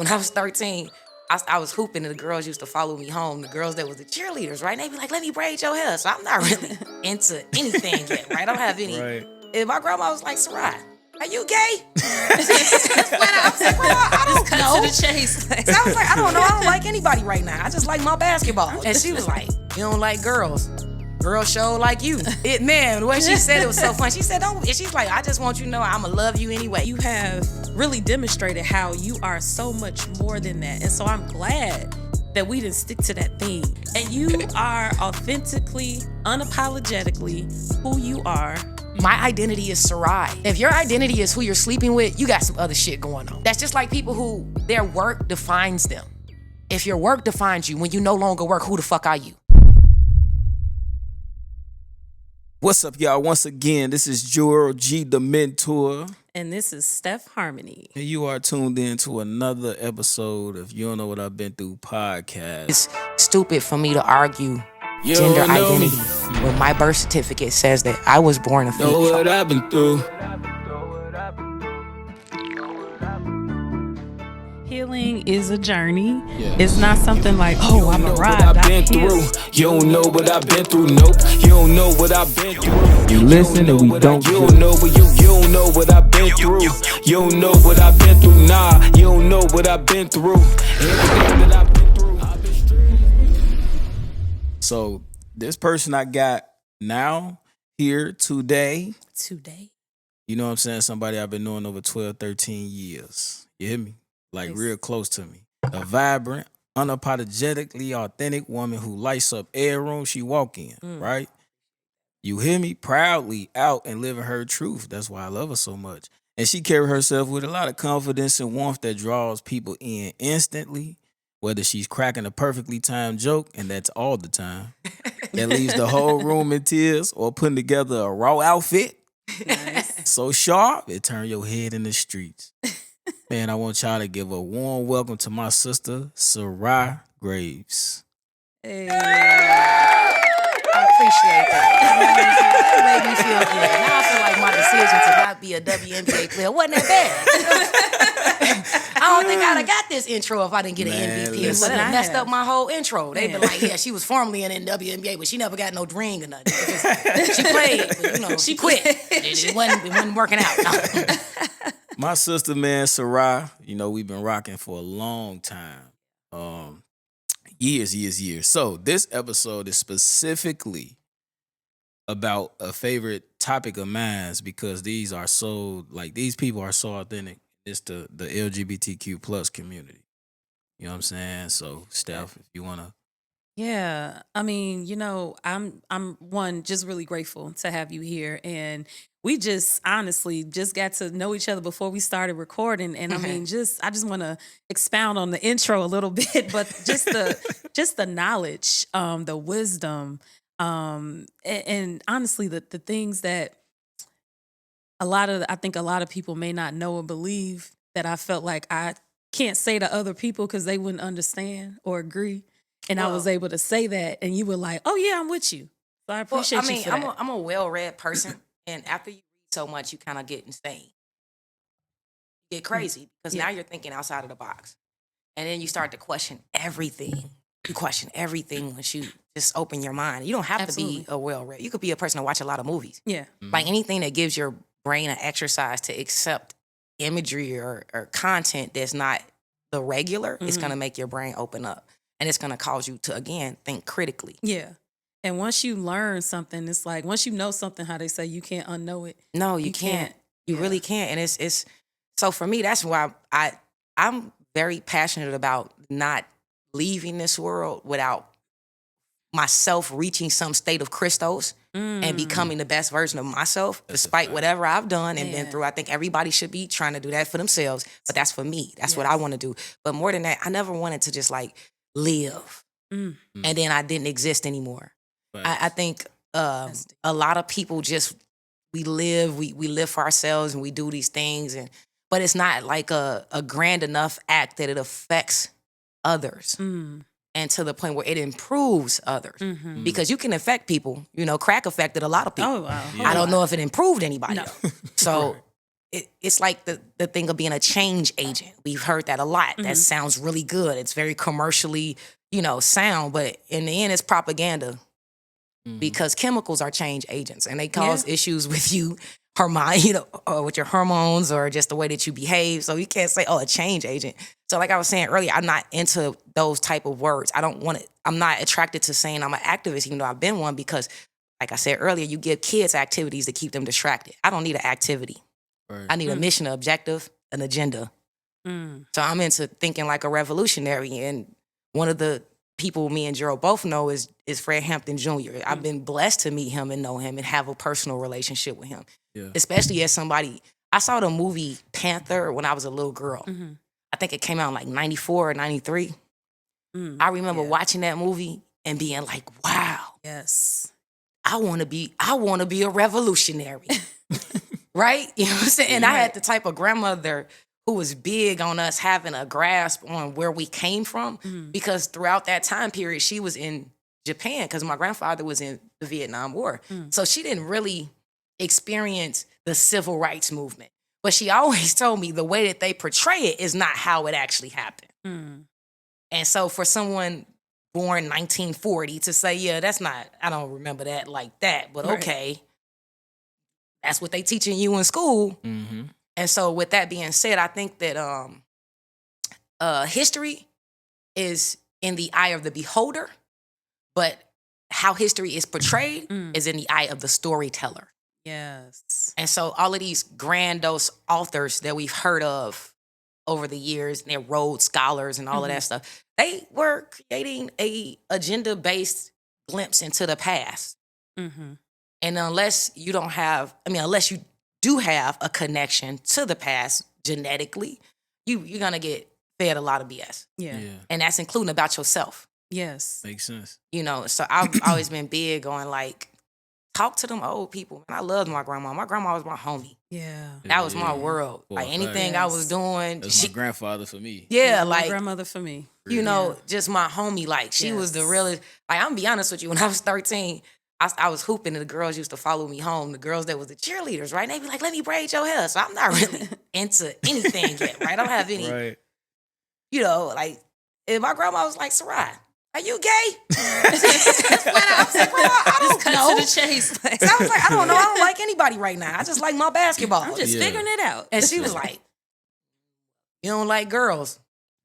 when I was 13, I was hooping and the girls used to follow me home. The girls that was the cheerleaders, right? And they'd be like, let me braid your hair. So I'm not really into anything yet, right? I don't have any. Right. And my grandma was like, Sarai, are you gay? I was like, Grandma, I don't know. To the chase. So I was like, I don't know. I don't like anybody right now. I just like my basketball. And she was like, you don't like girls. Girls show like you. Man, the way she said it was so fun. She said, don't, and she's like, I just want you to know I'ma love you anyway. You have really demonstrated how you are so much more than that. And so I'm glad that we didn't stick to that thing. And you are authentically, unapologetically who you are. My identity is Sarai. If your identity is who you're sleeping with, you got some other shit going on. That's just like people who their work defines them. If your work defines you, when you no longer work, who the fuck are you? What's up, y'all? Once again, this is Joel G, the mentor. And this is Steph Harmony. And you are tuned in to another episode of You Don't Know What I've Been Through podcast. It's stupid for me to argue gender identity when my birth certificate says that I was born a female. Know what I've been through. Healing is a journey. Yeah. It's not something like, oh, I'm arrived. I've been through. You don't know what I've been through. Nope. You don't know what I've been through. You listen and we don't. You don't know what you don't know what I've been through. You don't know what I've been through. Nah, you don't know what I've been through. Everything that I've been through, I've been straight. So this person I got now here today. You know what I'm saying? Somebody I've been knowing over 12, 13 years. You hear me? Like real close to me. A vibrant, unapologetically authentic woman who lights up every room she walk in, right? You hear me? Proudly out and living her truth. That's why I love her so much. And she carry herself with a lot of confidence and warmth that draws people in instantly, whether she's cracking a perfectly timed joke, and that's all the time, that leaves the whole room in tears, or putting together a raw outfit. Nice. So sharp, it turn your head in the streets. Man, I want y'all to give a warm welcome to my sister, Sarai Graves. Hey. I appreciate that. It made me feel good. Now I feel like my decision to not be a WNBA player wasn't that bad. I don't think I'd have got this intro if I didn't get an MVP. It would have messed up my whole intro. They'd be like, yeah, she was formerly in the WNBA, but she never got no ring or nothing. She played, but, you know, she quit. It wasn't working out. No. My sister, man, Sarai, you know, we've been rocking for a long time. Years. So this episode is specifically about a favorite topic of mine because these people are so authentic. It's the LGBTQ plus community. You know what I'm saying? So Steph, if you wanna. Yeah, I mean, you know, I'm one just really grateful to have you here, and we just honestly just got to know each other before we started recording, and I mean, I just want to expound on the intro a little bit, but just the knowledge, the wisdom, and honestly, the things that I think a lot of people may not know or believe that I felt like I can't say to other people because they wouldn't understand or agree. And I was able to say that, and you were like, "Oh yeah, I'm with you." So I appreciate you for that. I'm a well-read person, and after you read so much, you kind of get insane, you get crazy because now you're thinking outside of the box, and then you start to question everything. You question everything once you just open your mind. You don't have to be a well-read. You could be a person to watch a lot of movies. Yeah, like anything that gives your brain an exercise to accept imagery or content that's not the regular. It's gonna make your brain open up. And it's going to cause you to, again, think critically. Yeah. And once you learn something, it's like, once you know something, how they say, you can't unknow it. No, you can't. You really can't. And it's so for me, that's why I'm very passionate about not leaving this world without myself reaching some state of Christos and becoming the best version of myself, despite whatever I've done and been through. I think everybody should be trying to do that for themselves. But that's for me. That's what I want to do. But more than that, I never wanted to just like live and then I didn't exist anymore. Right. I think a lot of people just we live for ourselves and we do these things but it's not like a grand enough act that it affects others and to the point where it improves others because you can affect people. You know, crack affected a lot of people. Oh wow! I don't know if it improved anybody. No. So it's like the thing of being a change agent. We've heard that a lot. That sounds really good. It's very commercially, sound, but in the end, it's propaganda because chemicals are change agents and they cause issues with you, or with your hormones or just the way that you behave. So you can't say, a change agent. So like I was saying earlier, I'm not into those type of words. I don't want it. I'm not attracted to saying I'm an activist, even though I've been one, because like I said earlier, you give kids activities to keep them distracted. I don't need an activity. Right. I need a mission, an objective, an agenda. So I'm into thinking like a revolutionary. And one of the people me and Gerald both know is Fred Hampton Jr. I've been blessed to meet him and know him and have a personal relationship with him. Yeah. Especially as somebody, I saw the movie Panther when I was a little girl. I think it came out in like 94 or 93. I remember watching that movie and being like, wow. Yes. I want to be a revolutionary. Right? You know what I'm saying? And I had the type of grandmother who was big on us having a grasp on where we came from because throughout that time period, she was in Japan because my grandfather was in the Vietnam War. So she didn't really experience the civil rights movement. But she always told me the way that they portray it is not how it actually happened. And so for someone born 1940 to say, I don't remember that like that, but okay, that's what they teaching you in school. And so with that being said, I think that history is in the eye of the beholder, but how history is portrayed is in the eye of the storyteller. Yes. And so all of these grandiose authors that we've heard of over the years, and they're Rhodes Scholars and all of that stuff, they were creating a agenda-based glimpse into the past. And unless you do have a connection to the past genetically, you're going to get fed a lot of BS. Yeah. And that's including about yourself. Yes. Makes sense. So I've always been big on like, talk to them old people. Man, I loved my grandma. My grandma was my homie. Yeah. That was my world. Boy, like anything I was doing. That's my grandfather for me. Yeah, my like grandmother for me. Just my homie. Like she was the realest. Like I'm gonna be honest with you, when I was 13, I was hooping and the girls used to follow me home. The girls that was the cheerleaders, right? And they'd be like, let me braid your hair. So I'm not really into anything yet, right? I don't have any, like, and my grandma was like, Sarai, are you gay? I was like, Grandma, I don't know. To the chase. So I was like, I don't know. I don't like anybody right now. I just like my basketball. I'm just figuring it out. And she was like, you don't like girls.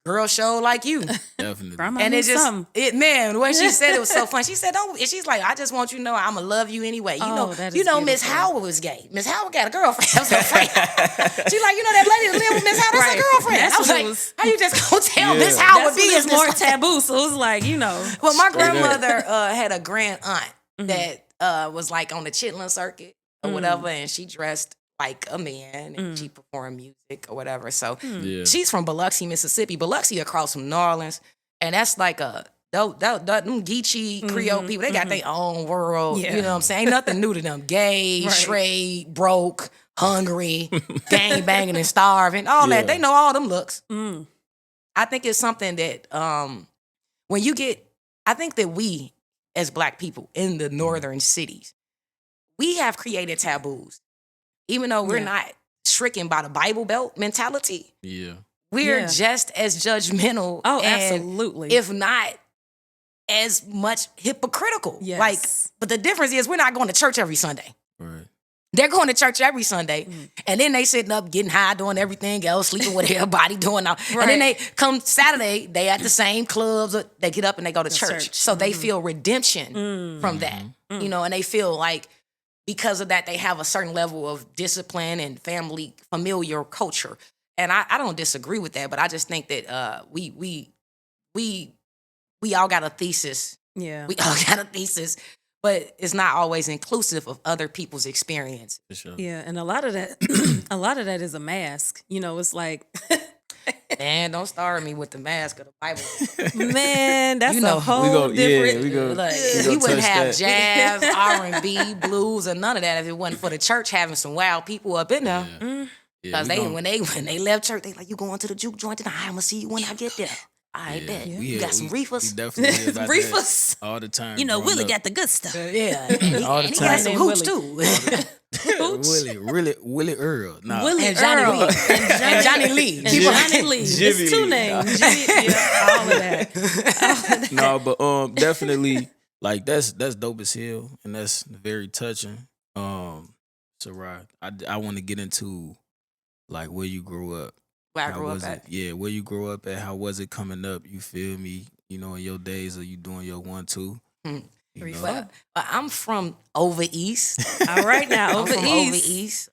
Girls show like you. Definitely. Grandma and it just, something. the way she said it was so fun. She said, don't, and she's like, I just want you to know I'm going to love you anyway. You know, Miss Howard was gay. Miss Howard got a girlfriend. I was her friend. She's like, that lady that lived with Miss Howard, that's her girlfriend. I was like, how you just going to tell Miss Howard business? It's more taboo, so it was like, Well, my grandmother had a grand aunt that was like on the chitlin circuit or whatever, and she dressed like a man, and she performed music or whatever. So she's from Biloxi, Mississippi. Biloxi across from New Orleans, and that's like them Geechee Creole people. They got their own world. You know what I'm saying? Ain't nothing new to them. Gay, straight, broke, hungry, gang banging and starving, all that. They know all them looks. I think it's something that I think that we as Black people in the northern cities, we have created taboos. Even though we're not stricken by the Bible Belt mentality, we're just as judgmental. Oh, absolutely. If not as much hypocritical. Yes. But the difference is we're not going to church every Sunday. Right. They're going to church every Sunday, and then they sitting up getting high, doing everything else, sleeping with everybody, doing all. And then they come Saturday, they at the same clubs. They get up and they go to church. So they feel redemption from that, and they feel like, because of that, they have a certain level of discipline and familiar culture. And I don't disagree with that, but I just think that we all got a thesis. Yeah. We all got a thesis, but it's not always inclusive of other people's experience. For sure. Yeah, and a lot of that is a mask. It's like Man, don't start me with the mask of the Bible. Man, that's a whole different. We wouldn't have jazz, R&B, blues, or none of that if it wasn't for the church having some wild people up in there. Because when they left church, they like, you going to the juke joint tonight? I'm gonna see you when I get there. I bet. You got some reefers. Definitely reefers all the time. Willie got the good stuff. Yeah, all the he time. got some hoops too. Willie Earl. Nah. Willie And Johnny Earl. Lee. And Johnny Lee. And People- Johnny Lee. It's Jimmy two Lee. names. Yeah, all of that. No, but definitely like that's dope as hell, and that's very touching. Sarai, I want to get into like where you grew up. Where I How grew up was at. it? Yeah, where you grew up at. How was it coming up? You feel me? You know, in your days, are you doing your 1-2? Hmm. You know? Well, I'm from over east. All right now, I'm over from east. over east.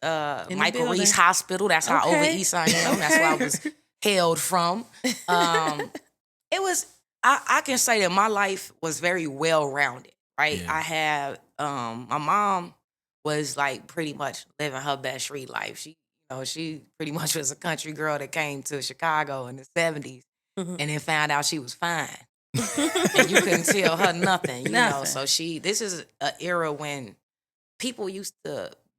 In the Michael building. Reese Hospital. That's how over Okay. east I am. That's where I was hailed from. It was. I can say that my life was very well rounded. Right. Yeah. I had my mom was like pretty much living her best street life. She pretty much was a country girl that came to Chicago in the 70s Mhm. and then found out she was fine. And you couldn't tell her nothing, you know. Nothing. So this is an era when people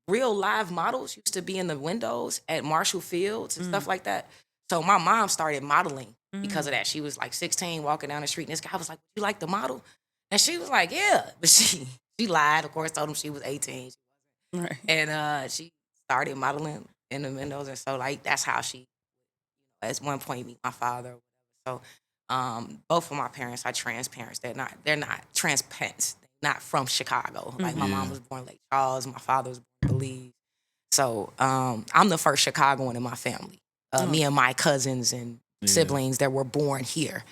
real live models used to be in the windows at Marshall Fields and stuff like that. So my mom started modeling because of that. She was like 16 walking down the street and this guy was like, "You like to model?" And she was like, "Yeah." But she lied, of course, told him she was 18. Right. And she started modeling in the windows. And so like that's how she at one point meet my father. So both of my parents are trans parents. They're not trans parents. They're not from Chicago. Like my mom was born in Lake Charles, my father was born in Belize. So I'm the first Chicagoan in my family. Me and my cousins and siblings that were born here.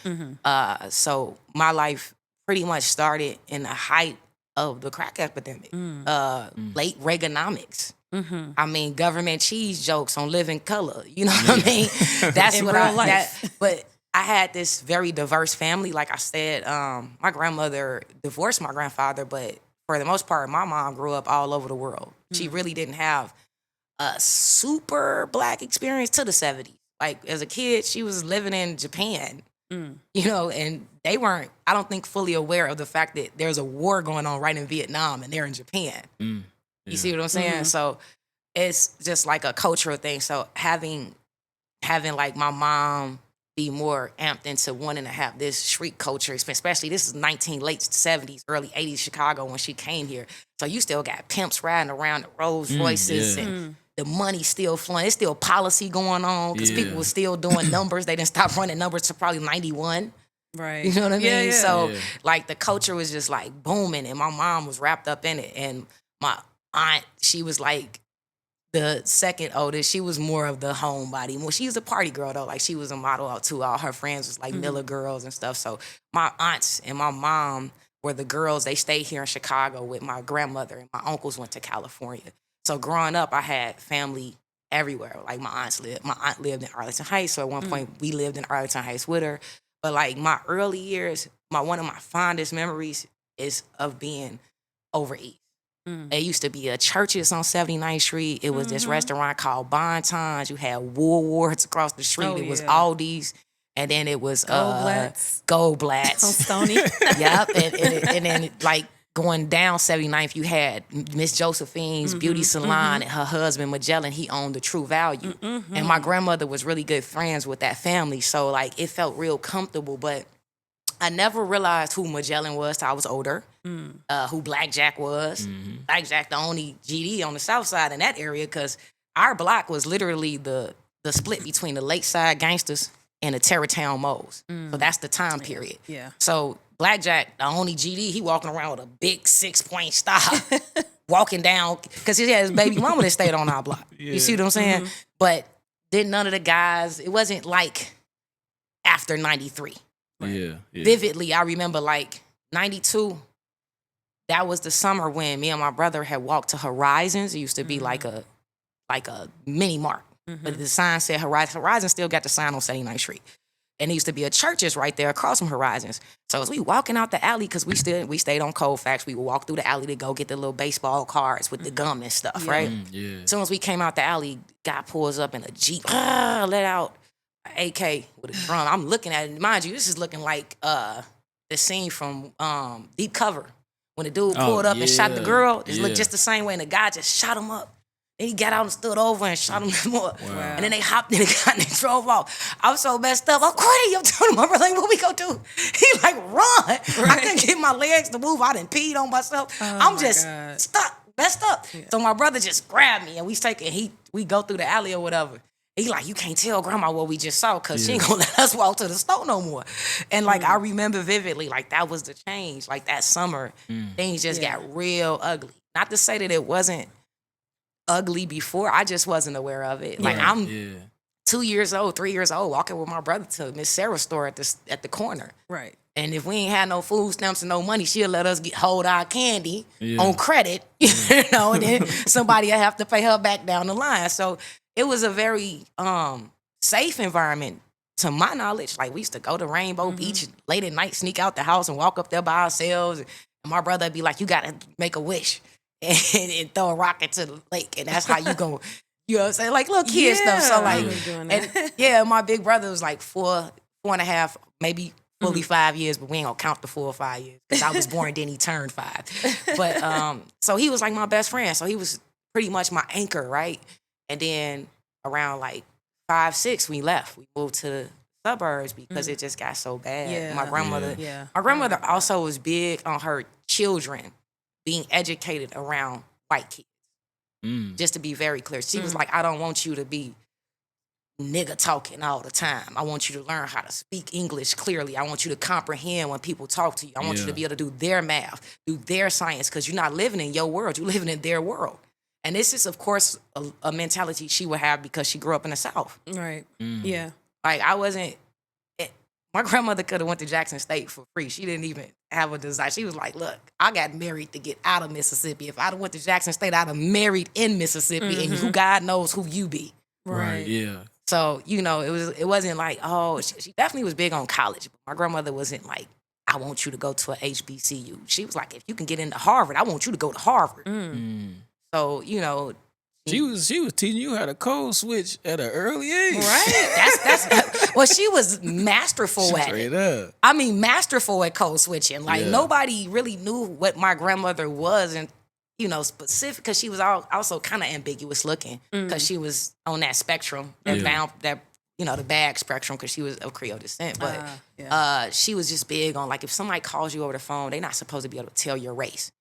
So my life pretty much started in the height of the crack epidemic, late Reaganomics. I mean, government cheese jokes on Living Color. You know what I mean? That's In what real life. but I had this very diverse family. Like I said, my grandmother divorced my grandfather, but for the most part, my mom grew up all over the world. She really didn't have a super Black experience to the 70s. Like as a kid, she was living in Japan, you know, and they weren't, I don't think, fully aware of the fact that there's a war going on right in Vietnam and they're in Japan. You see what I'm saying? So it's just like a cultural thing. So having like my mom be more amped into wanting to have this street culture, especially this is late 70s, early 80s Chicago when she came here. So you still got pimps riding around the Rolls Royces and the money still flowing. There's still policy going on because people were still doing numbers. They didn't stop running numbers to probably 91. Right. You know what I mean? Yeah. So like the culture was just like booming and my mom was wrapped up in it. And my aunt, she was like the second oldest. She was more of the homebody. Well, she was a party girl though. Like she was a model out too. All her friends was like Miller girls and stuff. So my aunts and my mom were the girls. They stayed here in Chicago with my grandmother and my uncles went to California. So growing up, I had family everywhere. Like my aunt lived in Arlington Heights. So at one point we lived in Arlington Heights with her. But like my early years, one of my fondest memories is of being over east. There used to be a Church's on 79th Street. It was this restaurant called Bonton's. You had Woolworths across the street. It was Aldi's. And then it was Goldblatt's. On Stony. Yep. And then like going down 79th, you had Miss Josephine's Beauty Salon and her husband Magellan. He owned the True Value. And my grandmother was really good friends with that family. So like it felt real comfortable. But I never realized who Magellan was till I was older, who Blackjack was. Blackjack, the only GD on the south side in that area, because our block was literally the split between the Lakeside Gangsters and the Terrytown Moles. So that's the time period. Yeah. So Blackjack, the only GD, he walking around with a big 6-point stop, walking down, because he had his baby mama that stayed on our block. You see what I'm saying? But then none of the guys, it wasn't like after 93. Yeah. Vividly, I remember like 92, that was the summer when me and my brother had walked to Horizons. It used to be like a mini mart. But the sign said Horizons. Horizons still got the sign on 79th Street. And there used to be a Church's right there across from Horizons. So as we walking out the alley, because we stayed on Colfax, we would walk through the alley to go get the little baseball cards with the gum and stuff, right? As soon as we came out the alley, guy pulls up in a Jeep, let out an AK with a drum. I'm looking at it. Mind you, this is looking like the scene from Deep Cover. When the dude pulled up and shot the girl, it looked just the same way, and the guy just shot him up. Then he got out and stood over and shot him more. Wow. And then they hopped in the car and they drove off. I was so messed up. I'm crazy. I'm telling my brother, like, what we gonna do? He like, run. I couldn't get my legs to move. I done peed on myself. I'm just stuck messed up. So my brother just grabbed me and we go through the alley or whatever. He like, you can't tell grandma what we just saw because she ain't gonna let us walk to the store no more. And like, I remember vividly, like that was the change. Like that summer, things just got real ugly. Not to say that it wasn't ugly before, I just wasn't aware of it. Like I'm 2 years old, 3 years old, walking with my brother to Miss Sarah's store at the corner. Right. And if we ain't had no food stamps and no money, she'll let us hold our candy on credit, you know, and then somebody will have to pay her back down the line. So it was a very safe environment to my knowledge. Like we used to go to Rainbow Beach late at night, sneak out the house and walk up there by ourselves. And my brother would be like, you got to make a wish and throw a rock into the lake. And that's how you go, you know what I'm saying? Like little kid stuff. So like, and my big brother was like 4.5, maybe fully 5 years, but we ain't gonna count the 4 or 5 years because I was born, then he turned 5. But so he was like my best friend. So he was pretty much my anchor, right? And then around like 5, 6, we left. We moved to the suburbs because it just got so bad. Yeah. My grandmother also was big on her children being educated around white kids. Just to be very clear, she was like, I don't want you to be nigga talking all the time. I want you to learn how to speak English clearly. I want you to comprehend when people talk to you. I want you to be able to do their math, do their science, because you're not living in your world. You're living in their world. And this is, of course, a mentality she would have because she grew up in the South. Right. Yeah. Like, I wasn't... My grandmother could have went to Jackson State for free. She didn't even have a desire. She was like, look, I got married to get out of Mississippi. If I'd have went to Jackson State, I'd have married in Mississippi, and who God knows who you be. Right. Yeah. So, you know, it wasn't like, oh, she definitely was big on college. But my grandmother wasn't like, I want you to go to a HBCU. She was like, if you can get into Harvard, I want you to go to Harvard. So, you know. She was teaching you how to code switch at an early age. Right. That's well, she was masterful at Straight it. up. I mean, masterful at code switching. Like, nobody really knew what my grandmother was and, you know, specific, because she was also kind of ambiguous looking because she was on that spectrum, that the bag spectrum, because she was of Creole descent. But she was just big on, like, if somebody calls you over the phone, they're not supposed to be able to tell your race.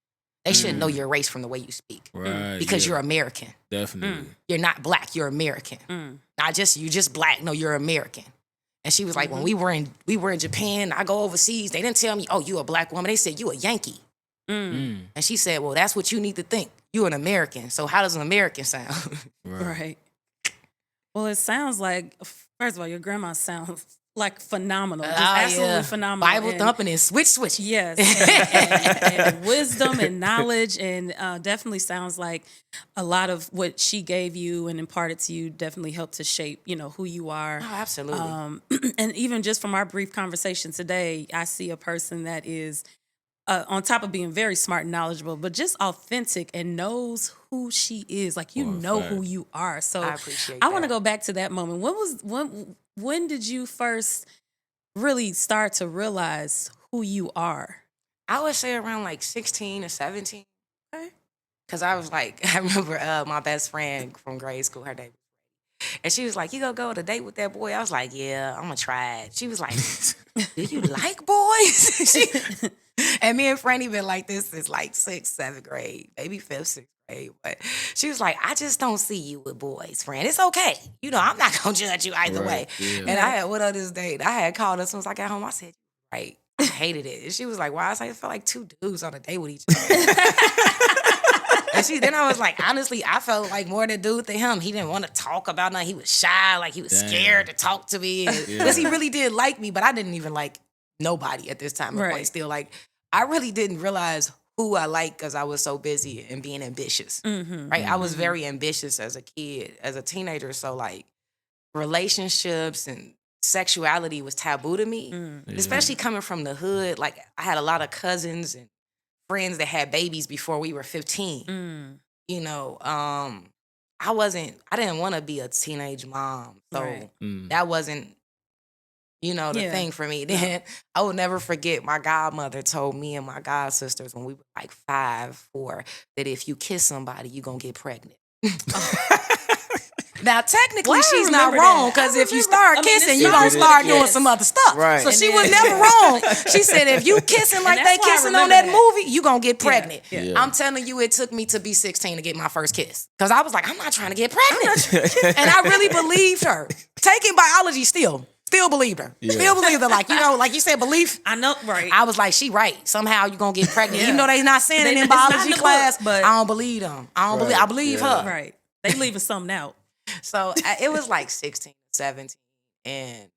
They shouldn't know your race from the way you speak. Right. Because you're American. Definitely. You're not black, you're American. Not just, you just black, no, you're American. And she was like, when we were in Japan, I go overseas, they didn't tell me, oh, you a black woman. They said, you a Yankee. And she said, well, that's what you need to think. You're an American. So how does an American sound? Right. Well, it sounds like, first of all, your grandma sounds like phenomenal. Just absolutely phenomenal. Bible thumping and switch. Yes. And wisdom and knowledge, and definitely sounds like a lot of what she gave you and imparted to you definitely helped to shape, who you are. Oh, absolutely. And even just from our brief conversation today, I see a person that is on top of being very smart and knowledgeable, but just authentic and knows who she is. Like, you know who you are. So I appreciate I want to go back to that moment. When did you first really start to realize who you are? I would say around like 16 or 17. Okay. Because I was like, I remember my best friend from grade school, her name, and she was like, you gonna go on a date with that boy? I was like, yeah, I'm gonna try it. She was like, do you like boys? And me and Franny been like this since like 6th, 7th grade, maybe 5th, 6th grade. But she was like, I just don't see you with boys, friend. It's okay. I'm not gonna judge you either way. Yeah. And I had went on this date. I had called her as soon as I got home. I said, right. I hated it. And she was like, why? I was like, I felt like 2 dudes on a date with each other. And then I was like, honestly, I felt like more the dude than him. He didn't want to talk about nothing. He was shy, like he was scared to talk to me. Because he really did like me, but I didn't even like nobody at this time. Right. Still, like, I really didn't realize who I liked because I was so busy and being ambitious. Right? I was very ambitious as a kid, as a teenager. So, like, relationships and sexuality was taboo to me, especially coming from the hood. Like, I had a lot of cousins and friends that had babies before we were 15. I didn't want to be a teenage mom. So that wasn't, the thing for me. Then I will never forget my godmother told me and my god sisters when we were like 5, 4, that if you kiss somebody, you're going to get pregnant. Now, technically, Why I she's not remember wrong, that? because I if you remember- start I mean, kissing, it's you're going to not start really doing kiss. some other stuff. Right. So And she then- was never wrong. She said, if you kissing like that's they why I kissing on remember that that. movie, you going to get pregnant. Yeah. I'm telling you, it took me to be 16 to get my first kiss. Because I was like, I'm not trying to get pregnant. And I really believed her. Taking biology still believed her. Yeah. Still believed her. Like, you know, like you said, belief. I know, right? I was like, she right. Somehow you gonna get pregnant. Yeah. Even though they not saying it in It's not in biology the class, book, but- I don't believe them. I believe her. Right. They leaving something out. So it was like 16, 17. And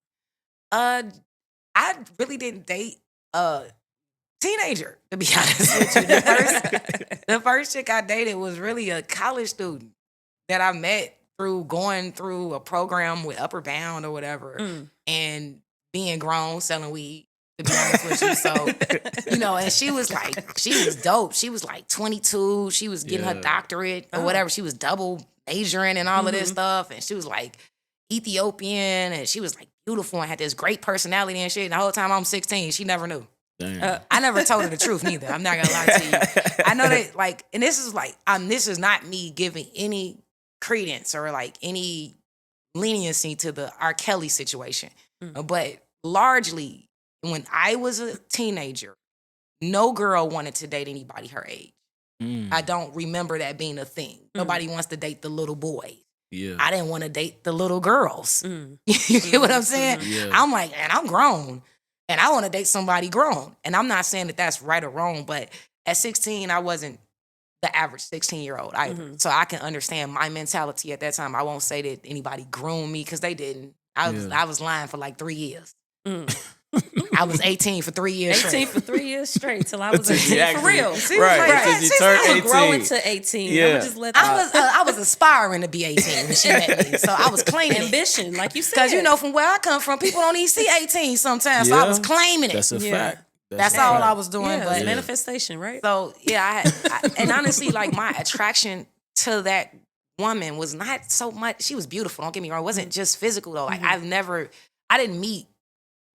I really didn't date a teenager, to be honest with you. The first chick I dated was really a college student that I met through going through a program with Upper Bound or whatever, and being grown, selling weed, to be honest with you. So, you know, and she was dope. She was like 22. She was getting her doctorate or whatever. She was double majoring and all of this stuff. And she was like Ethiopian, and she was like beautiful and had this great personality and shit. And the whole time I'm 16, she never knew. I never told her the truth neither. I'm not gonna lie to you. I know that, like, and this is like, this is not me giving any credence or like any leniency to the R. Kelly situation, but largely when I was a teenager, no girl wanted to date anybody her age. I don't remember that being a thing. Nobody wants to date the little boys. Yeah. I didn't want to date the little girls. You get what I'm saying? Yeah. I'm like, man, I'm grown. And I want to date somebody grown. And I'm not saying that that's right or wrong, but at 16, I wasn't the average 16-year-old either. So I can understand my mentality at that time. I won't say that anybody groomed me, because they didn't. I was lying for like 3 years. I was 18 for 3 years 18 straight. for 3 years straight till I was 18 Actually, for real. She was right, like, because you she's turned like, I'm 18. growing to 18. Yeah. I'm just let that I was aspiring to be 18 when she met me. So I was claiming it. ambition, like you said. Because, you know, from where I come from, people don't even see 18 sometimes. So I was claiming it. That's a fact. That's a all fact. I was doing. yeah, But it's manifestation, right? so, yeah, and honestly, like, my attraction to that woman was not so much, she was beautiful, don't get me wrong. It wasn't just physical, though. Like, I didn't meet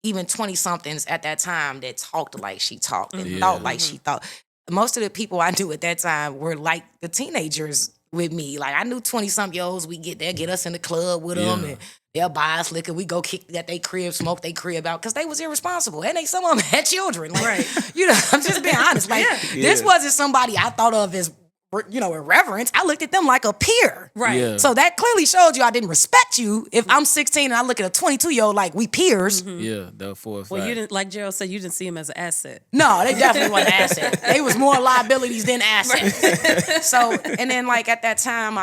even 20-somethings at that time that talked like she talked and thought like she thought. Most of the people I knew at that time were like the teenagers with me. Like, I knew 20-something-year-olds, they'll get us in the club with them, and they'll buy us liquor. We go kick at their crib, smoke their crib out, because they was irresponsible. And some of them had children. Like, you know, I'm just being honest. Like, this wasn't somebody I thought of as, you know, irreverent. I looked at them like a peer. Right. Yeah. So that clearly showed you I didn't respect you. If I'm 16 and I look at a 22-year-old like we peers. Yeah, that for a fact. Well, you didn't, like Gerald said, you didn't see him as an asset. No, they definitely weren't assets. They was more liabilities than assets. So, and then like at that time,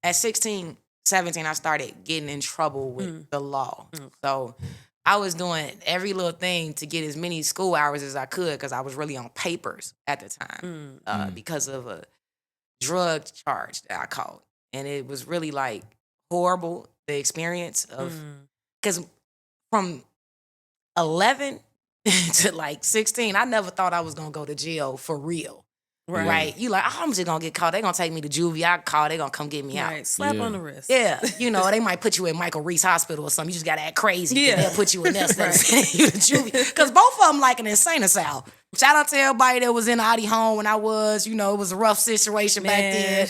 at 16, 17, I started getting in trouble with the law. So I was doing every little thing to get as many school hours as I could, because I was really on papers at the time because of a drug charge that I caught. And it was really like horrible, the experience of, because from 11 to like 16, I never thought I was going to go to jail for real. Right. You like, oh, I'm just going to get caught. They're going to take me to juvie. I call. They're going to come get me out. Right. Slap on the wrist. Yeah. You know, they might put you in Michael Reese Hospital or something. You just got to act crazy. Yeah. They'll put you in there instead of sending you to juvie. Because both of them like an insane asylum. Shout out to everybody that was in Audi home when I was. You know, it was a rough situation back then.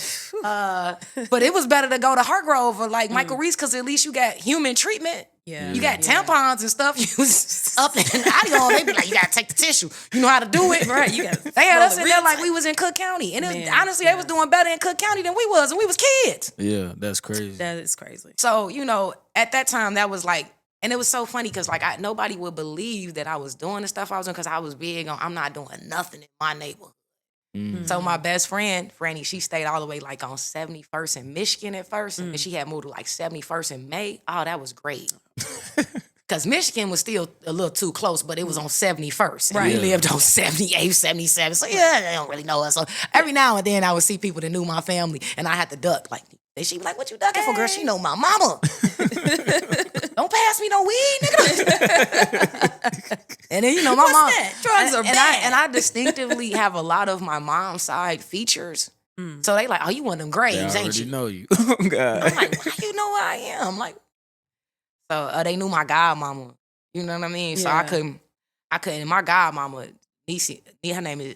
But it was better to go to Hargrove or like Michael Reese, because at least you got human treatment. Yeah. You got tampons and stuff. You was up in Audi home. They be like, you got to take the tissue. You know how to do it. Right. You got They had us in there like we was in Cook County. And honestly, they was doing better in Cook County than we was. And we was kids. Yeah, that's crazy. That is crazy. So, you know, at that time, that was like, and it was so funny because like nobody would believe that I was doing the stuff I was doing, because I was big on, I'm not doing nothing in my neighborhood. So my best friend, Franny, she stayed all the way like on 71st in Michigan at first. And she had moved to like 71st in May. Oh, that was great. Because Michigan was still a little too close, but it was on 71st. And we lived on 78, 77. So yeah, they don't really know us. So every now and then I would see people that knew my family, and I had to duck. Like, she be like, what you ducking for, girl? She know my mama. Don't pass me no weed, nigga. And then, you know, my mom. Drugs are bad. And I distinctively have a lot of my mom's side features. So they like, oh, you one of them They Graves, ain't already you? know you. Oh, God. I'm like, why you know who I am? Like, so they knew my godmama. You know what I mean? So I couldn't. My godmama, Niecy,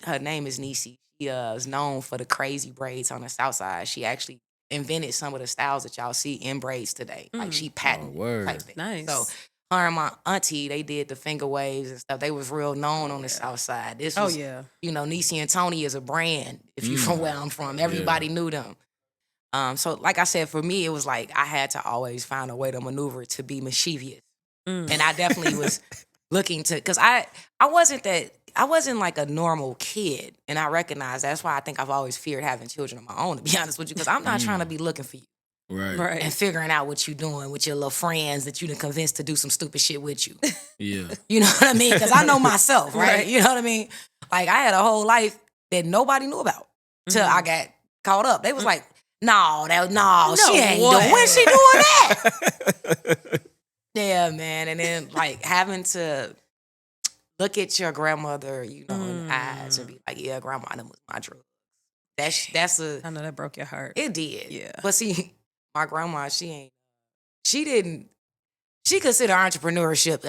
her name is Niecy. She is known for the crazy braids on the south side. She actually invented some of the styles that y'all see in braids today. Like she patented type thing. Nice. So her and my auntie, they did the finger waves and stuff. They was real known on the South Side. This was, you know, Niecy and Tony is a brand. If you from where I'm from, everybody knew them. So like I said, for me, it was like I had to always find a way to maneuver to be mischievous. And I definitely was looking to, because I wasn't like a normal kid. And I recognize that's why I think I've always feared having children of my own, to be honest with you, because I'm not trying to be looking for you. Right. And figuring out what you're doing with your little friends that you done convinced to do some stupid shit with you. Yeah. You know what I mean? Because I know myself, right? You know what I mean? Like, I had a whole life that nobody knew about till I got caught up. They was like, no, she ain't doing. When she doing that? Yeah, man. And then, like, having to look at your grandmother, you know, in the eyes and be like, yeah, grandma, that was my drug. I know that broke your heart. It did. Yeah. But see, my grandma, she considered entrepreneurship.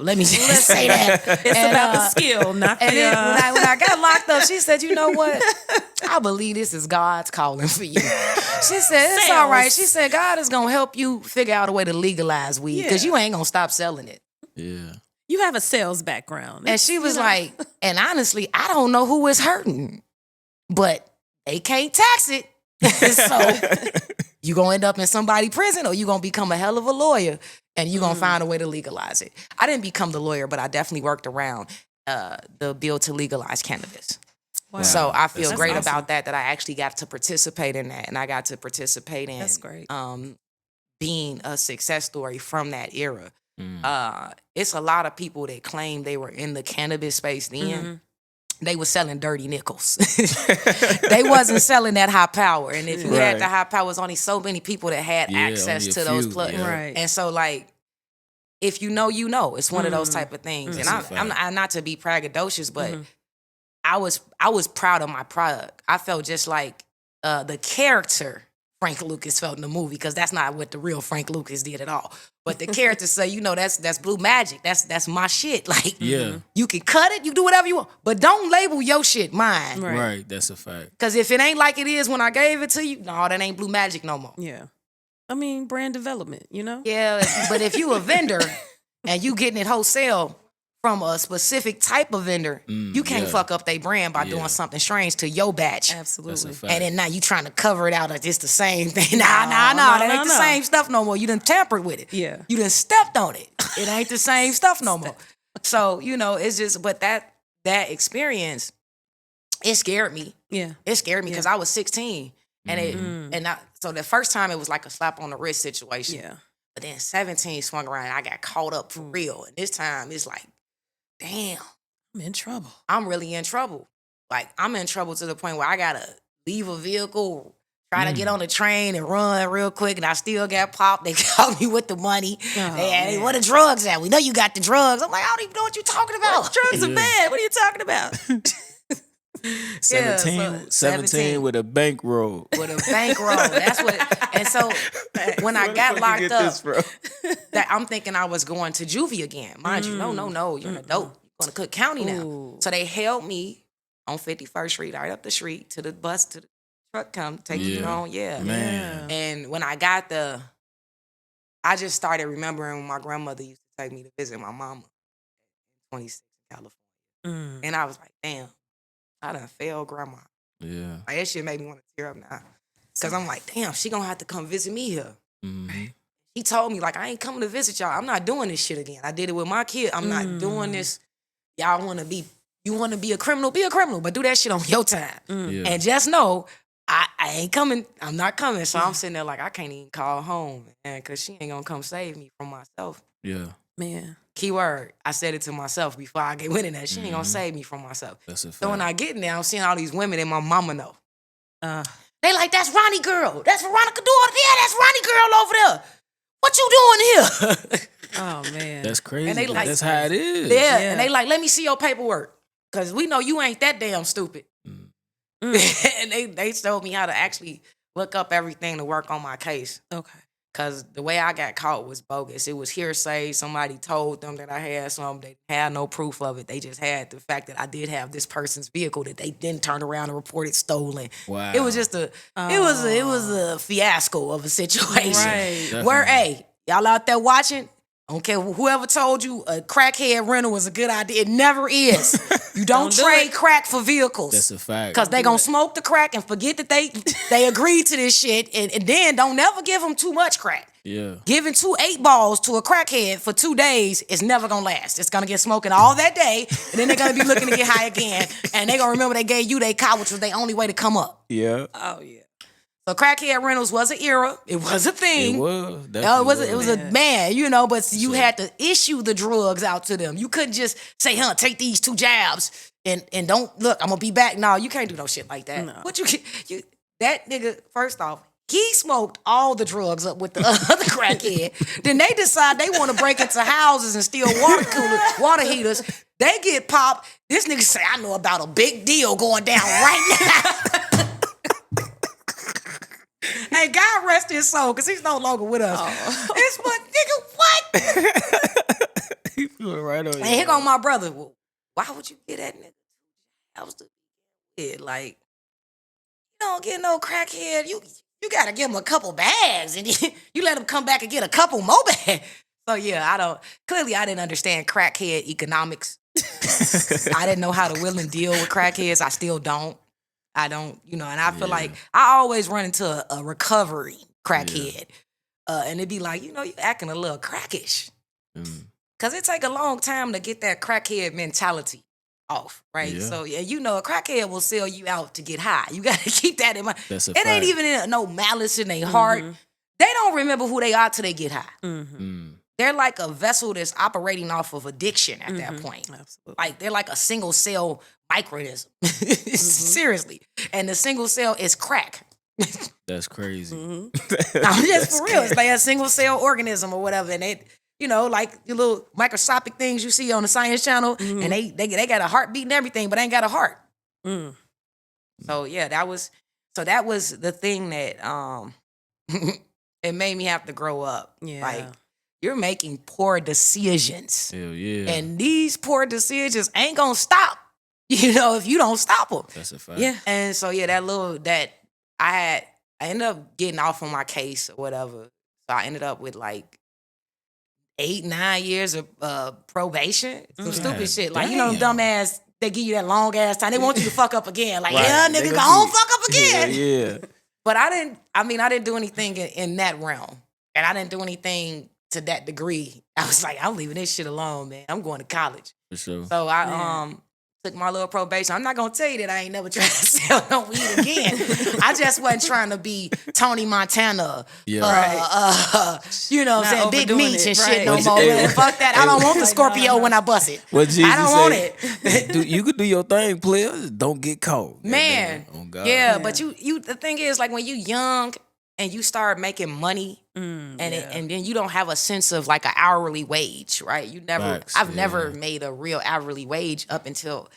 Let me just say that. It's about the skill, not the... And then when I got locked up, she said, you know what? I believe this is God's calling for you. She said, it's all right. She said, God is going to help you figure out a way to legalize weed because you ain't going to stop selling it. Yeah. You have a sales background. And she was like, and honestly, I don't know who is hurting, but they can't tax it. So you going to end up in somebody's prison or you going to become a hell of a lawyer and you going to find a way to legalize it. I didn't become the lawyer, but I definitely worked around the bill to legalize cannabis. Wow. So I feel great about that I actually got to participate in that and I got to participate in That's great. Being a success story from that era. It's a lot of people that claim they were in the cannabis space then. They were selling dirty nickels. They wasn't selling that high power. And if you had the high power, it was only so many people that had access to those plugs. Yeah. Right. And so, like, if you know, you know. It's one of those type of things. And I'm not to be braggadocious, but I was proud of my product. I felt just like the character Frank Lucas felt in the movie, because that's not what the real Frank Lucas did at all. But the characters say, you know, that's blue magic. That's my shit. Like, you can cut it, you do whatever you want, but don't label your shit mine. Right, that's a fact. Because if it ain't like it is when I gave it to you, no, that ain't blue magic no more. Yeah. I mean, brand development, you know? Yeah, but if you a vendor and you getting it wholesale from a specific type of vendor, you can't fuck up their brand by doing something strange to your batch. Absolutely. And then now you trying to cover it out as it's the same thing. Nah, that ain't the same stuff no more. You done tampered with it. Yeah. You done stepped on it. It ain't the same stuff no more. So, you know, it's just, but that experience, it scared me. Yeah. It scared me because I was 16. And so the first time it was like a slap on the wrist situation. Yeah. But then 17 swung around and I got caught up for real. And this time it's like, damn, I'm in trouble. I'm really in trouble. Like, I'm in trouble to the point where I gotta leave a vehicle, try to get on the train and run real quick, and I still got popped. They called me with the money. Hey, where the drugs at? We know you got the drugs. I'm like, I don't even know what you're talking about. Drugs are bad. What are you talking about? 17 with a bankroll. With a bankroll. That's what. And so when I got locked up, that I'm thinking I was going to juvie again. Mind you, no, you're an adult. You're going to Cook County now. So they held me on 51st Street, right up the street to the bus, to the truck come, take you on. Yeah. Man. And when I got I just started remembering when my grandmother used to take me to visit my mama in 26 California. And I was like, damn, I done failed grandma. Yeah. Like, that shit made me want to tear up now. Because I'm like, damn, she gonna have to come visit me here. He told me, like, I ain't coming to visit y'all. I'm not doing this shit again. I did it with my kid. I'm not doing this. Y'all you want to be a criminal, but do that shit on your time. And just know, I ain't coming. I'm not coming. So I'm sitting there like, I can't even call home, man, because she ain't gonna come save me from myself. Yeah. Man. Keyword, I said it to myself before I get went in that. She ain't gonna save me from myself. That's a fact. So when I get in there, I'm seeing all these women that my mama know. They like, that's Ronnie girl. That's Veronica daughter. Yeah, that's Ronnie girl over there. What you doing here? Oh, man. That's crazy. And they like, that's how it is. Yeah. And they like, let me see your paperwork. Because we know you ain't that damn stupid. And they showed me how to actually look up everything to work on my case. Okay. Because the way I got caught was bogus. It was hearsay. Somebody told them that I had something. They had no proof of it. They just had the fact that I did have this person's vehicle that they then turned around and reported stolen. Wow. It was just it was a fiasco of a situation. Right. Where, hey, y'all out there watching, I don't care whoever told you a crackhead rental was a good idea. It never is. You don't trade crack for vehicles. That's a fact. Because they going to smoke the crack and forget that they agreed to this shit. And then don't never give them too much crack. Yeah. Giving 2 8-balls to a crackhead for 2 days is never going to last. It's going to get smoking all that day. And then they're going to be looking to get high again. And they're going to remember they gave you their car, which was their only way to come up. Yeah. Oh, yeah. So crackhead rentals was an era. It was a thing. It was. It was a man, you know, but you had to issue the drugs out to them. You couldn't just say, take these 2 jabs and don't look, I'm gonna be back. No, you can't do no shit like that. No. What you that nigga, first off, he smoked all the drugs up with the other crackhead. Then they decide they want to break into houses and steal water heaters. They get popped. This nigga say, I know about a big deal going down right now. Hey, God rest his soul, because he's no longer with us. Oh. It's my nigga, what? He flew right on you. And here go my brother. Well, why would you get that nigga? I was the kid. Like, you don't get no crackhead. You got to give him a couple bags, and you let him come back and get a couple more bags. So, yeah, I didn't understand crackhead economics. I didn't know how to will and deal with crackheads. I still don't. I don't, and I feel like I always run into a recovery crackhead. And it'd be like, you acting a little crackish. Because it take a long time to get that crackhead mentality off, right? Yeah. So, a crackhead will sell you out to get high. You got to keep that in mind. That's a it fact. ain't even no malice in their heart. They don't remember who they are till they get high. They're like a vessel that's operating off of addiction at that point. Absolutely. Like, they're like a single cell micronism. Seriously. And the single cell is crack. That's crazy. I'm just for real. It's like a single cell organism or whatever. And it, like the little microscopic things you see on the Science Channel, and they got a heartbeat and everything, but ain't got a heart. So yeah, that was the thing that it made me have to grow up. Yeah. Like, you're making poor decisions. Hell yeah. And these poor decisions ain't gonna stop, if you don't stop them. That's a fact. Yeah. And so, yeah, I ended up getting off on my case or whatever. So I ended up with like 8-9 years of probation. Some stupid shit. Like, dumbass, they give you that long ass time. They want you to fuck up again. Like, nigga, go home, fuck up again. Yeah. But I didn't do anything in that realm. And I didn't do anything to that degree. I was like, I'm leaving this shit alone, man. I'm going to college. For sure. So I took my little probation. I'm not gonna tell you that I ain't never tried to sell no weed again. I just wasn't trying to be Tony Montana. You know what I'm saying? Big meats and shit no more. Man. Fuck that. I don't want the Scorpio when I bust it. What Jesus I don't want it. You could do your thing, players. Don't get caught. Man. Oh God. Yeah, but you the thing is, like, when you young and you start making money, and then you don't have a sense of like an hourly wage, right? I've never made a real hourly wage up until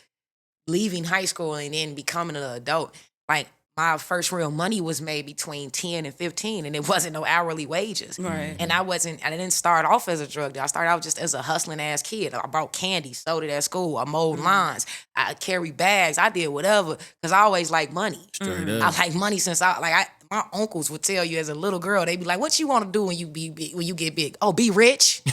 leaving high school and then becoming an adult. Like, my first real money was made between 10 and 15, and it wasn't no hourly wages. Right. And I didn't start off as a drug dealer. I started out just as a hustling ass kid. I bought candy, sold it at school. I mowed lawns. I carried bags. I did whatever, because I always liked money. Straight up. I like money since my uncles would tell you as a little girl, they'd be like, what you want to do when you get big? Oh, be rich?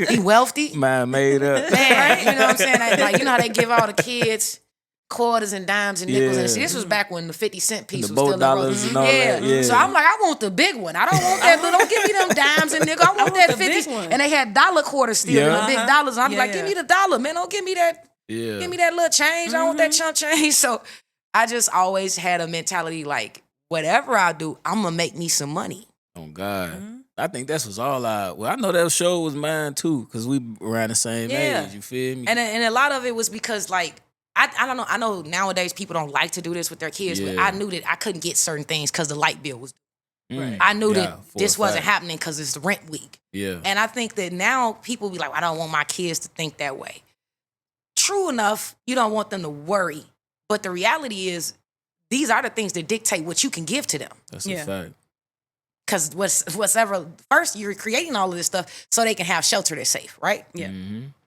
Be wealthy? Mind made up. Man, you know what I'm saying? Like, how they give all the kids quarters and dimes and nickels and shit. This was back when the 50-cent piece was still in dollars and all that. Yeah. So I'm like, I want the big one. I don't want that little. Don't give me them dimes and nickels. I want that 50. And they had dollar quarters still, the big dollars. I'm like, give me the dollar, man. Don't give me that. Yeah. Give me that little change. I don't want that chump change. So I just always had a mentality like, whatever I do, I'm gonna make me some money. Oh God. I think that's what's all I know that show was mine too, because we around the same age, you feel me? And a lot of it was because, like, I don't know, I know nowadays people don't like to do this with their kids, but I knew that I couldn't get certain things because the light bill was due. I knew that this wasn't happening because it's the rent week. Yeah. And I think that now people be like, I don't want my kids to think that way. True enough, you don't want them to worry. But the reality is, these are the things that dictate what you can give to them. That's a fact. Because whatever, first you're creating all of this stuff so they can have shelter that's safe, right? Yeah.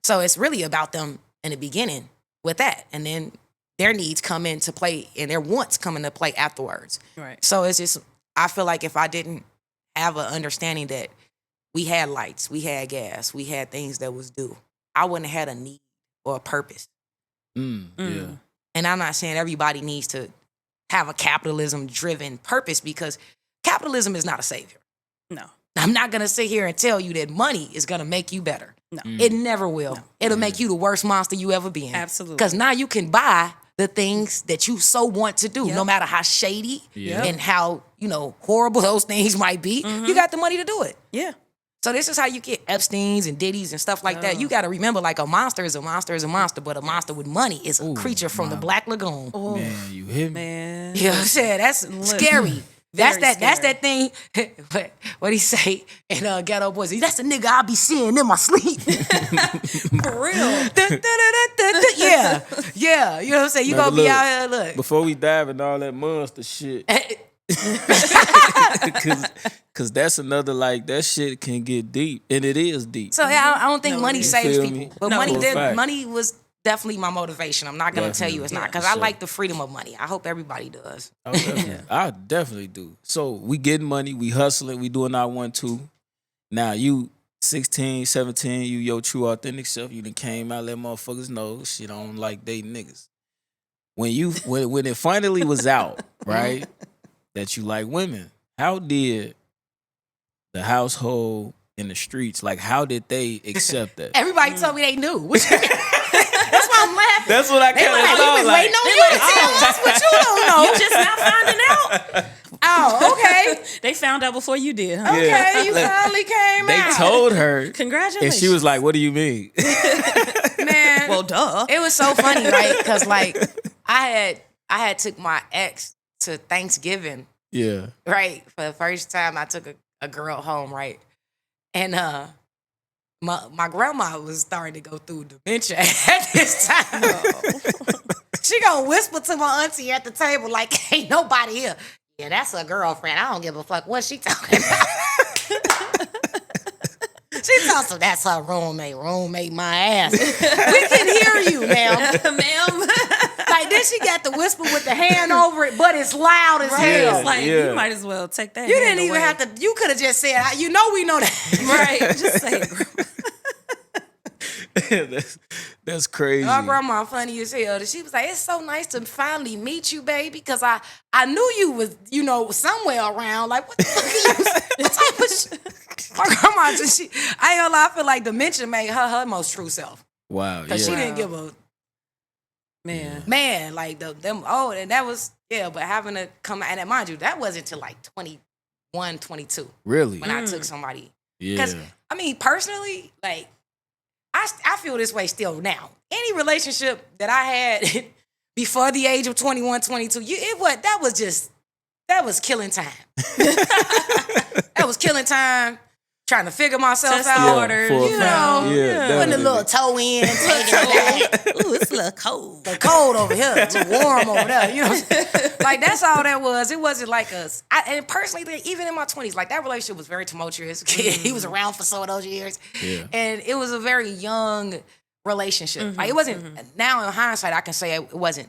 So it's really about them in the beginning with that. And then their needs come into play and their wants come into play afterwards. Right. So it's just, I feel like if I didn't have an understanding that we had lights, we had gas, we had things that was due, I wouldn't have had a need or a purpose. Yeah. And I'm not saying everybody needs to have a capitalism-driven purpose, because capitalism is not a savior. No. I'm not going to sit here and tell you that money is going to make you better. No. It never will. No. It'll make you the worst monster you ever been. Absolutely. Because now you can buy the things that you so want to do, no matter how shady and how, horrible those things might be. You got the money to do it. Yeah. So this is how you get Epsteins and Diddy's and stuff like that. You got to remember, like, a monster is a monster is a monster, but a monster with money is a creature from the Black Lagoon. Oh, Man, you hit me. man. You know what I'm saying? That's scary. That's that thing. What he say in Ghetto Boys? That's the nigga I be seeing in my sleep. For real. Yeah. You know what I'm saying? You Now, gonna be look, out here, look. Before we dive into all that monster shit, cause that's another, like, that shit can get deep, and it is deep. So I don't think No, money you saves feel people, me? but No, money for a fact. money was definitely my motivation. I'm not gonna tell you it's not, because I Sure. like the freedom of money. I hope everybody does. Oh, definitely. I definitely do. So we getting money, we hustling, we doing our 1-2. Now you 16, 17, you your true authentic self. You done came out, let motherfuckers know shit. I don't like dating niggas. When it finally was out, right, that you like women, how did the household in the streets, like, how did they accept that? Everybody told me they knew. That's why I'm laughing. That's what I They kind like, of we've thought. been Like, waiting on you to tell us what you don't know. You just not finding out. Oh, okay. They found out before you did, huh? Okay, you Like, finally came they out. told her, Congratulations. and she was like, "What do you mean?" Man, well, duh. it was so funny, right? Because, like, I had took my ex to Thanksgiving, Yeah. right? For the first time, I took a girl home, right? And my grandma was starting to go through dementia at this time. She gonna whisper to my auntie at the table like, "Ain't nobody here." Yeah, that's her girlfriend. I don't give a fuck what she talking about. She talks, so that's her roommate my ass. We can hear you, ma'am. Ma'am. Like, then she got the whisper with the hand over it, but it's loud as hell. It's like, Yeah. you might as well take that. You hand didn't even away. have to, you could have just said, we know that. Right. Just say it. That's crazy. My grandma funny as hell. She was like, "It's so nice to finally meet you, baby, because I knew you was, somewhere around. Like, what the fuck are you? What type of shit?" My grandma just, I ain't gonna lie, I feel like dementia made her most true self. Wow. Because she Yeah. didn't give a Man. like them. Oh, and that was, but having to come, and mind you, that wasn't till like 21, 22 Really? when I took somebody. Yeah. Because, I mean, personally, like, I feel this way still now. Any relationship that I had before the age of 21, 22, that was killing time. That was killing time, trying to figure myself Test out. the waters, for a you fact. know. Yeah, Putting a definitely. little toe in, taking it back. Ooh, it's a little cold. It's cold over here. It's warm over there. You know what I'm saying? Like, that's all that was. It wasn't like us. And personally, even in my 20s, like, that relationship was very tumultuous. He was around for some of those years. Yeah. And it was a very young relationship. Like, it wasn't, now in hindsight, I can say it wasn't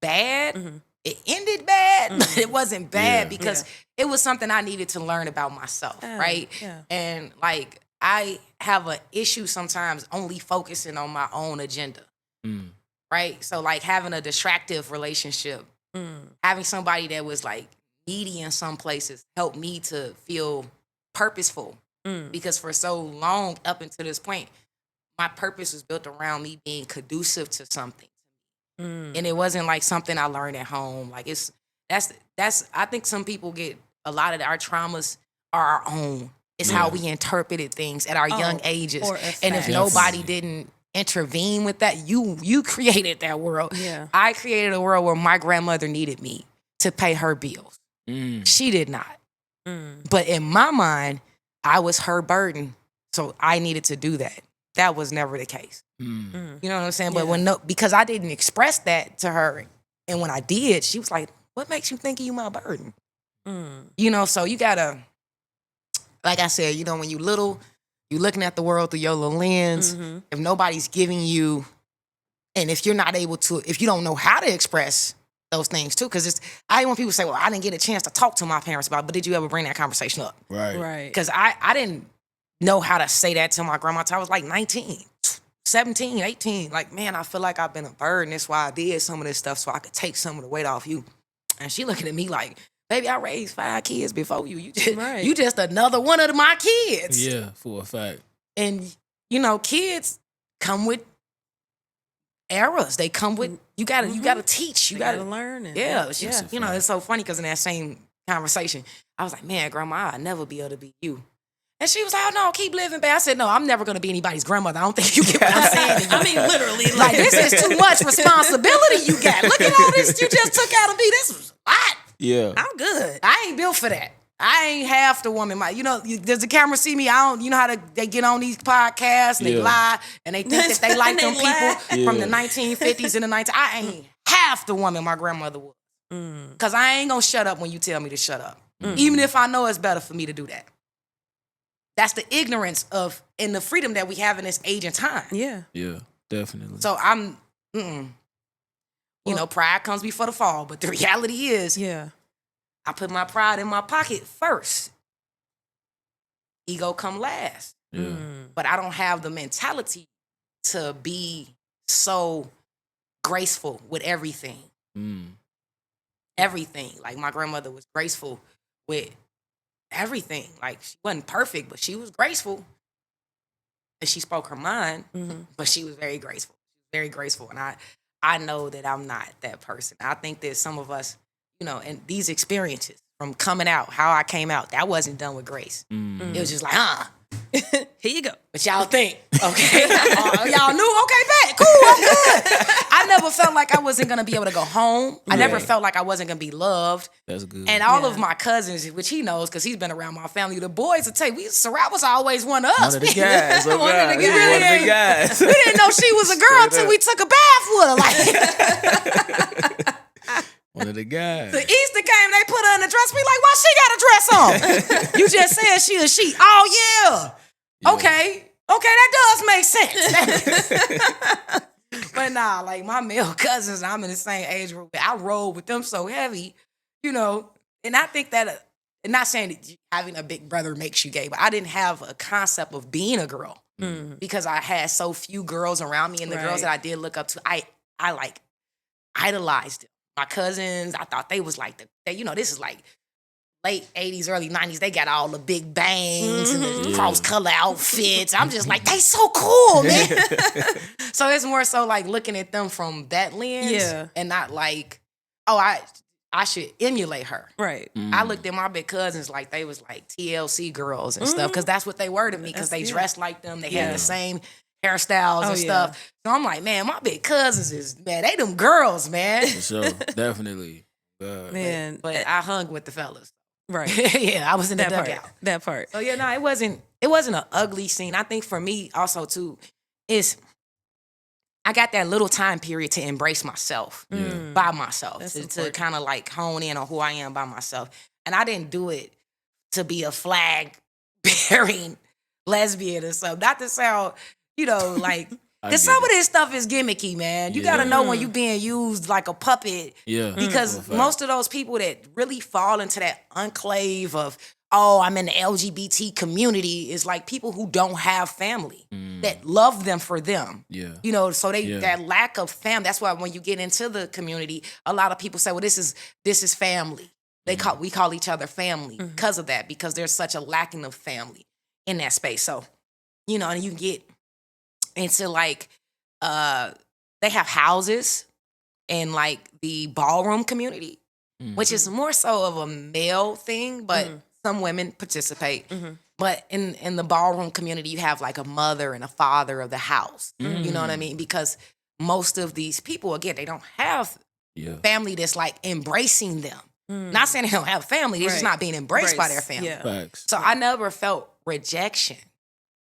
bad. It ended bad, but it wasn't bad Yeah. because it was something I needed to learn about myself, right? yeah. And, like, I have an issue sometimes only focusing on my own agenda. Right? So, like, having a distractive relationship, having somebody that was, like, needy in some places helped me to feel purposeful. Because for so long, up until this point, my purpose was built around me being conducive to something. And it wasn't, like, something I learned at home. Like, that's I think some people get a lot of our traumas are our own. It's how we interpreted things at our young ages. for a And if fact. nobody didn't intervene with that, you created that world. Yeah. I created a world where my grandmother needed me to pay her bills. She did not. But in my mind, I was her burden. So I needed to do that. That was never the case. You know what I'm saying? But because I didn't express that to her, and when I did, she was like, "What makes you think you my burden?" So you gotta like I said, when you little, you looking at the world through your little lens. If nobody's giving you, and if you're not able to, if you don't know how to express those things too, because I want people to say, well, I didn't get a chance to talk to my parents about it, but did you ever bring that conversation up? Right. Because I didn't know how to say that to my grandma until I was like 19, 17, 18. Like, man, I feel like I've been a burden. That's why I did some of this stuff so I could take some of the weight off you. And she looking at me like, baby, I raised 5 kids before you. You just another one of my kids. Yeah, for a fact. And, kids come with errors. They come with, you gotta teach. You gotta learn. It's so funny because in that same conversation, I was like, man, grandma, I'll never be able to be you. And she was like, oh, no, keep living, babe. I said, no, I'm never going to be anybody's grandmother. I don't think you get what I'm saying. I mean, literally. Like, this is too much responsibility you got. Look at all this you just took out of me. This was a lot. Yeah. I'm good. I ain't built for that. I ain't half the woman. Does the camera see me? I don't. You know how they get on these podcasts and they lie and they think that they like them people from the 1950s and the 19. I ain't half the woman my grandmother was. Because I ain't going to shut up when you tell me to shut up. Even if I know it's better for me to do that. That's the ignorance of and the freedom that we have in this age and time. Yeah. Yeah, definitely. So I'm, pride comes before the fall. But the reality is, I put my pride in my pocket first. Ego come last. Yeah. But I don't have the mentality to be so graceful with everything. Everything. Like my grandmother was graceful with everything. Like she wasn't perfect, but she was graceful. And she spoke her mind, but she was very graceful. Very graceful. And I know that I'm not that person. I think that some of us, and these experiences from coming out, how I came out, that wasn't done with grace. It was just like, here you go. But y'all think, okay, y'all knew, okay, bet, cool, I'm good. I never felt like I wasn't going to be able to go home. I never felt like I wasn't going to be loved. That's good. And all of my cousins, which he knows because he's been around my family, the boys will tell you, Sarai was always one of us. One of the guys. One of the guys. We didn't know she was a girl until we took a bath with her. Like, one of the guys. The Easter came, they put her in a dress. We like, why she got a dress on? You just said she a she. Oh, yeah. Okay, that does make sense. But nah, like my male cousins, I'm in the same age group. I roll with them so heavy, and I think that, and not saying that having a big brother makes you gay, but I didn't have a concept of being a girl because I had so few girls around me, and the girls that I did look up to, I like idolized them. My cousins, I thought they was like this is like late 80s, early 90s. They got all the big bangs and the cross-color outfits. I'm just like, they so cool, man. So it's more so like looking at them from that lens and not like, oh, I should emulate her. Right. I looked at my big cousins like they was like TLC girls and stuff because that's what they were to me because they dressed like them. They had the same hairstyles and stuff. So I'm like, man, my big cousins they them girls, man. For sure. Definitely. Man. But I hung with the fellas. Right. I was in the dugout. That part. So it wasn't an ugly scene. I think for me also too is I got that little time period to embrace myself by myself, to kind of like hone in on who I am by myself. And I didn't do it to be a flag bearing lesbian or something. Not to sound, like, because some of this stuff is gimmicky, man. You got to know when you're being used like a puppet. Yeah. Because most of those people that really fall into that enclave of, oh, I'm in the LGBT community is like people who don't have family that love them for them. Yeah. So that lack of family. That's why when you get into the community, a lot of people say, well, this is family. We call each other family because of that, because there's such a lacking of family in that space. So, and you get into like, they have houses in like the ballroom community, which is more so of a male thing, but some women participate. But in the ballroom community, you have like a mother and a father of the house. You know what I mean? Because most of these people, again, they don't have family that's like embracing them. Not saying they don't have family, they're just not being embraced by their family. Facts. So I never felt rejection.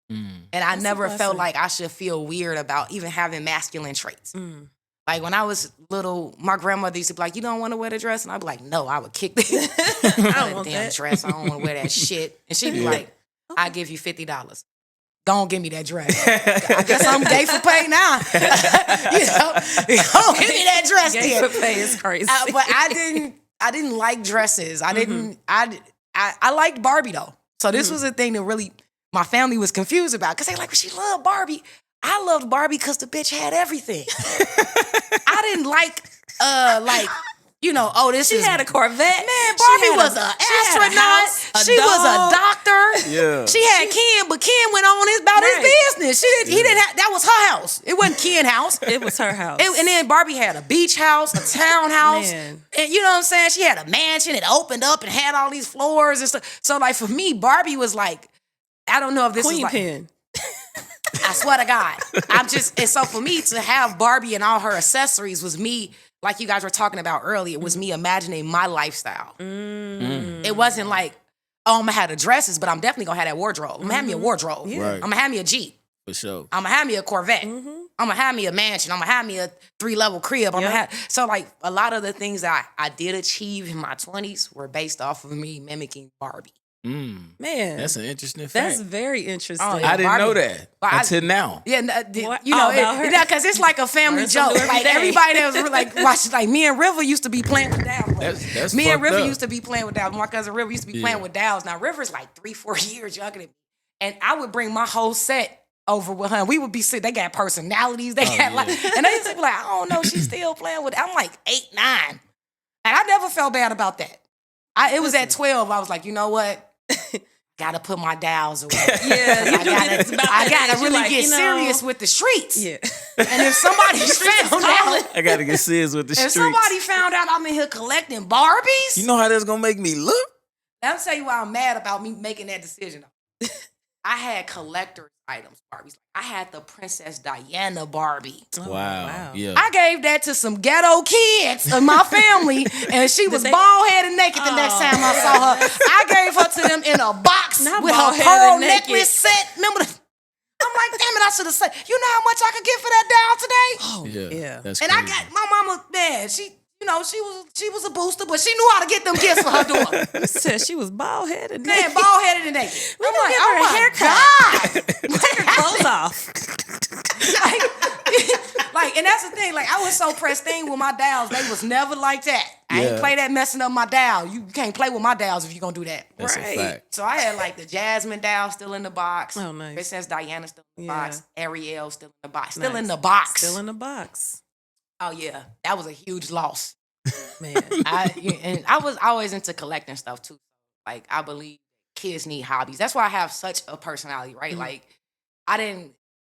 And I never felt like I should feel weird about even having masculine traits. Like when I was little, my grandmother used to be like, you don't want to wear the dress? And I'd be like, no, I would kick this. I don't want that dress. I don't want to wear that shit. And she'd be like, I give you $50. Don't give me that dress. I guess I'm gay for pay now. Don't give me that dress. Gay for pay is crazy. But I didn't like dresses. I didn't. I liked Barbie though. So this was a thing that really my family was confused about because they like, well, she loved Barbie. I loved Barbie because the bitch had everything. I didn't like She had a Corvette. Man, Barbie was an astronaut. She was a doctor. Yeah. She had Ken, but Ken went on about his business. He didn't have, that was her house. It wasn't Ken's house. It was her house. And then Barbie had a beach house, a townhouse. Man. And you know what I'm saying? She had a mansion. It opened up and had all these floors and stuff. So like for me, Barbie was like, I don't know if this Queen is like, pin. I swear to God. And so for me to have Barbie and all her accessories was me, like you guys were talking about earlier, it was me imagining my lifestyle. It wasn't like, oh, I'm gonna have the dresses, but I'm definitely gonna have that wardrobe. I'm gonna have me a wardrobe. Yeah. Right. I'm gonna have me a Jeep. For sure. I'm gonna have me a Corvette. I'm gonna have me a mansion. I'm gonna have me a 3-level crib. So like a lot of the things that I did achieve in my 20s were based off of me mimicking Barbie. Man. That's an interesting fact. That's very interesting. Oh, yeah. I didn't Barbie. know that until now. Yeah, What? you know, Oh, about her? because it's like a family Learn something joke. new every Like day. everybody that was like watching, like me and River used to be playing with Dowd. That's Me and fucked River up. used to be playing with Dowd. My cousin River used to be playing with Dowds. Now River's like 3-4 years younger than me, and I would bring my whole set over with her. We would be sitting. They got personalities. They got like, and they used to be like, I don't know, she's still playing with. I'm like 8, 9, and I never felt bad about that. It was at 12. I was like, you know what? Gotta put my Dowds away. Yeah, you I gotta really get serious with the streets. Yeah. And if somebody found out, I gotta get serious with the if streets. somebody found out I'm in here collecting Barbies, You know how that's gonna make me look? I'll tell you why I'm mad about me making that decision. I had collector's items Barbies. I had the Princess Diana Barbie. Oh, Wow. Yeah. I gave that to some ghetto kids in my family, and she was bald-headed naked the next time I saw her. I gave her to them in a box Not with her bald-headed pearl naked. necklace set. Remember the... I'm like, damn it, I should have said, you know how much I could get for that doll today? Oh, yeah. That's And crazy. I got my mama, man, she was a booster, but she knew how to get them gifts for her daughter. You said she was bald headed. Man, bald-headed and naked. We I'm gonna like, give her a oh my haircut. God. Take her clothes off. And that's the thing. Like, I was so pristine with my dolls. They was never like that. I ain't Yeah. play that messing up my doll. You can't play with my dolls if you're gonna do that. That's Right. a fact. So I had like the Jasmine doll still in the box. Oh, nice. Princess Diana still in the Yeah. box. Ariel still in the box. Still in Nice. the box. Still in the box. Oh yeah, that was a huge loss. Man. I was always into collecting stuff too. Like I believe kids need hobbies. That's why I have such a personality, right? Like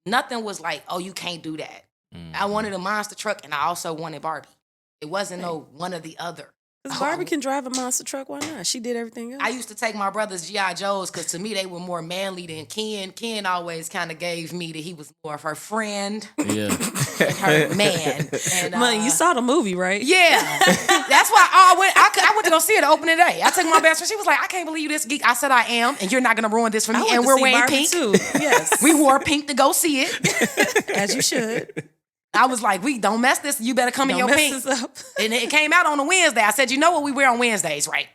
nothing was like, oh, you can't do that. I wanted a monster truck and I also wanted Barbie. It wasn't no one or the other. Because Barbie can drive a monster truck. Why not? She did everything else. I used to take my brother's G.I. Joes because to me they were more manly than Ken. Ken always kind of gave me that he was more of her friend Yeah. and her man. And, Man, you saw the movie, right? Yeah. That's why I went to go see it the opening day. I took my best friend. She was like, I can't believe you this geek. I said I am, and you're not going to ruin this for me. I went And to we're see wearing Barbie pink. too. Yes. We wore pink to go see it. As you should. I was like, we don't mess this. You better come in Don't your mess pink. this up. And it came out on a Wednesday. I said, you know what we wear on Wednesdays, right?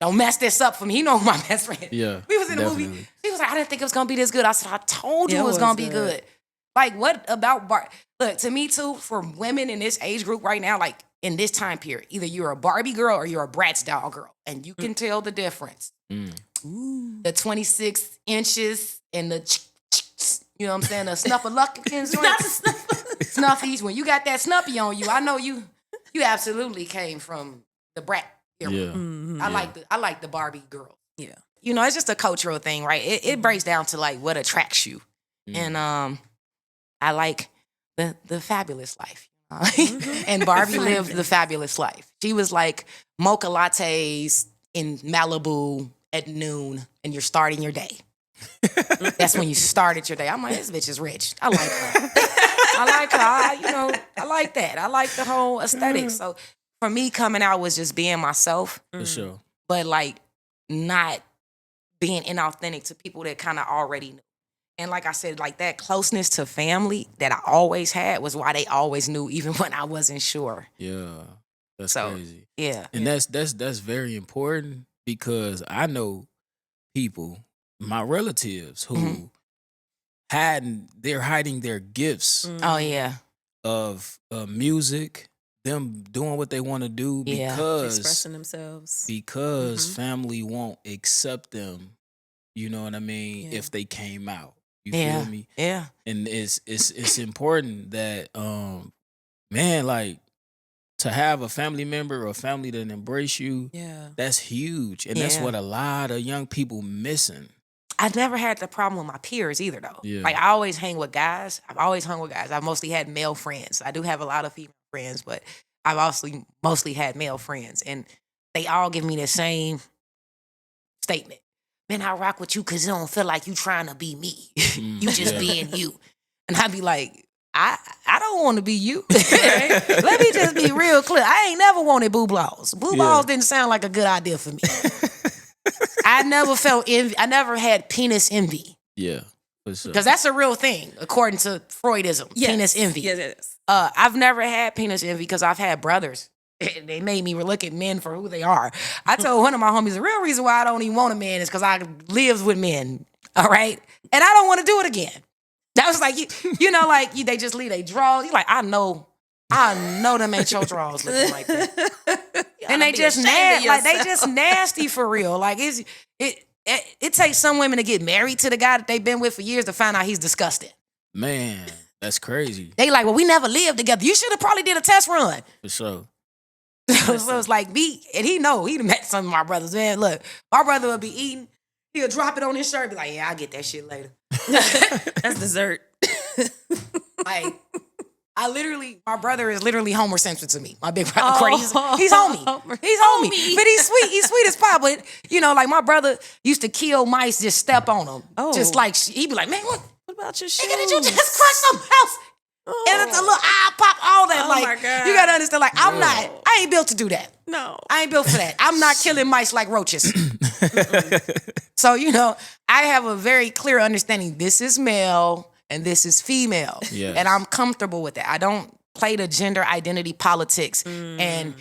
Don't mess this up for me. He know my best friend. Yeah, We was in the definitely. movie. He was like, I didn't think it was going to be this good. I said, I told you Yeah, it was it going was to be good. good. Like, what about Look, to me, too, for women in this age group right now, like, in this time period, either you're a Barbie girl or you're a Bratz doll girl. And you can tell the difference. The 26 inches and the, you know what I'm saying, the snuffleupagens joints. Snuffies. When you got that snuffy on you, I know you absolutely came from the Brat era. Yeah. I like the Barbie girl. Yeah. You know, it's just a cultural thing, right? It breaks down to like what attracts you. And I like the fabulous life. And Barbie lived the fabulous life. She was like mocha lattes in Malibu at noon, and you're starting your day. That's when you started your day. I'm like, this bitch is rich. I like her. I like her. I like that. I like the whole aesthetic. So for me, coming out was just being myself, For sure. but like not being inauthentic to people that kind of already knew. And like I said, like that closeness to family that I always had was why they always knew, even when I wasn't sure. Yeah. That's So, crazy. Yeah. And that's very important because I know people my relatives who they're hiding their gifts Oh yeah. of music, them doing what they want to do Yeah. Expressing themselves. because family won't accept them. You know what I mean? Yeah. If they came out, you Yeah. feel me? Yeah. And it's important that man, like, to have a family member or a family that embrace you, Yeah. that's huge. And that's Yeah. what a lot of young people missing. I never had the problem with my peers either, though. Yeah. Like, I always hang with guys. I've always hung with guys. I've mostly had male friends. I do have a lot of female friends, but I've also mostly had male friends. And they all give me the same statement. Man, I rock with you because it don't feel like you trying to be me. You just Yeah. being you. And I'd be like, I don't want to be you. Let me just be real clear. I ain't never wanted boo balls. Boo balls didn't sound like a good idea for me. I never felt envy. I never had penis envy. Yeah, for sure. Because that's a real thing, according to Freudism. Yes. Penis envy. Yes, yes. I've never had penis envy because I've had brothers. They made me look at men for who they are. I told one of my homies, the real reason why I don't even want a man is because I lived with men. All right? And I don't want to do it again. That was like, you know, like they just leave they draws. You like, I know them ain't your draws looking like that. And they just nasty for real. Like it takes some women to get married to the guy that they've been with for years to find out he's disgusting. Man, that's crazy. They like, well, we never lived together. You should have probably did a test run. For sure. So it's like me, and he met some of my brothers. Man, look, my brother would be eating. He'll drop it on his shirt, be like, yeah, I'll get that shit later. That's dessert. Like, my brother is literally Homer Simpson to me. My big brother, Corey, he's homie. He's homie. But he's sweet. He's sweet as pop. But, you know, like my brother used to kill mice, just step on them. Oh. Just like, he'd be like, man, what about your shoes? Nigga, did you just crush something else? And it's a little eye pop, all that. Oh, like, my God. you gotta understand, like, I ain't built to do that. No. I ain't built for that. I'm not killing mice like roaches. So, you know, I have a very clear understanding. This is male and this is female. Yes. And I'm comfortable with that. I don't play the gender identity politics. And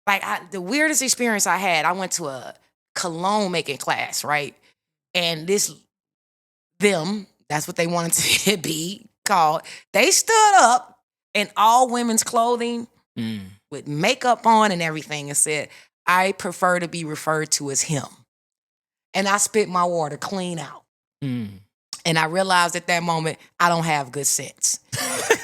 like the weirdest experience I had, I went to a cologne making class, right? And that's what they wanted to be called. They stood up in all women's clothing with makeup on and everything and said, I prefer to be referred to as him. And I spit my water clean out. And I realized at that moment, I don't have good sense.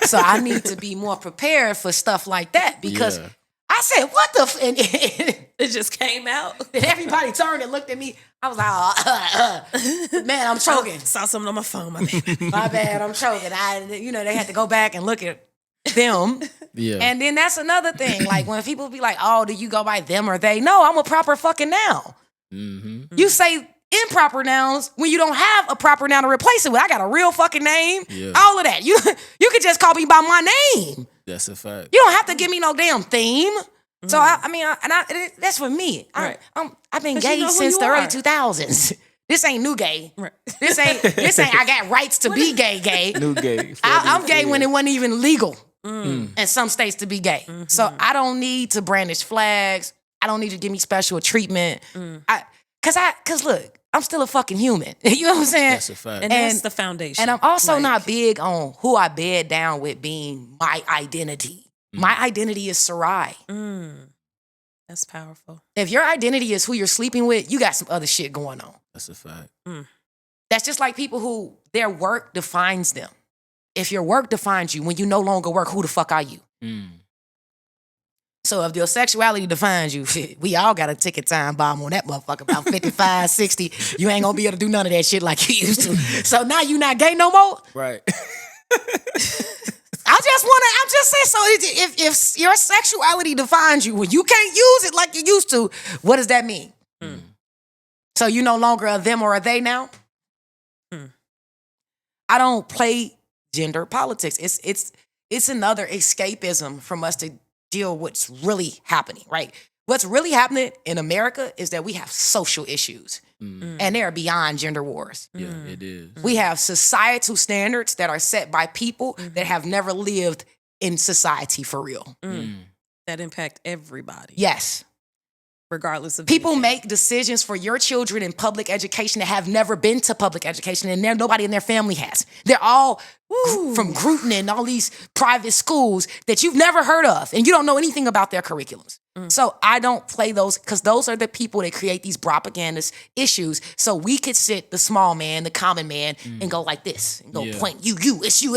So I need to be more prepared for stuff like that because I said, what the and it just came out. And everybody turned and looked at me. I was like, man, I'm choking. Saw something on my phone, my bad. My bad, I'm choking. They had to go back and look at them. Yeah. And then that's another thing. Like when people be like, oh, do you go by them or they? No, I'm a proper fucking noun. Mm-hmm. You say improper nouns when you don't have a proper noun to replace it with. I got a real fucking name. Yeah. All of that. You could just call me by my name. That's a fact. You don't have to give me no damn theme. So that's for me. Right. I've been 'Cause gay you know who since you the early are. 2000s. This ain't new gay. Right. This ain't I got rights to be gay. New gay. I'm gay when it wasn't even legal in some states to be gay. So I don't need to brandish flags. I don't need to give me special treatment. Cause look, I'm still a fucking human. You know what I'm saying? That's a fact. And that's the foundation. And I'm also Like, not big on who I bed down with being my identity. My identity is Sarai. That's powerful. If your identity is who you're sleeping with, you got some other shit going on. That's a fact. That's just like people who their work defines them. If your work defines you, when you no longer work, who the fuck are you? So if your sexuality defines you, we all got a ticket time bomb on that motherfucker about 55, 60. You ain't gonna be able to do none of that shit like you used to. So now you not gay no more? Right. I'm just saying, so if your sexuality defines you, when you can't use it like you used to, what does that mean? So you no longer a them or a they now? I don't play gender politics. It's another escapism from us to deal with what's really happening, right? What's really happening in America is that we have social issues. And they're beyond gender wars. Yeah, it is. We have societal standards that are set by people that have never lived in society for real. That impact everybody. Yes. regardless of People anything. make decisions for your children in public education that have never been to public education, and nobody in their family has. They're all from Gruton and all these private schools that you've never heard of, and you don't know anything about their curriculums. So I don't play those, because those are the people that create these propagandist issues. So we could sit the small man, the common man, and go like this, and go point, it's you.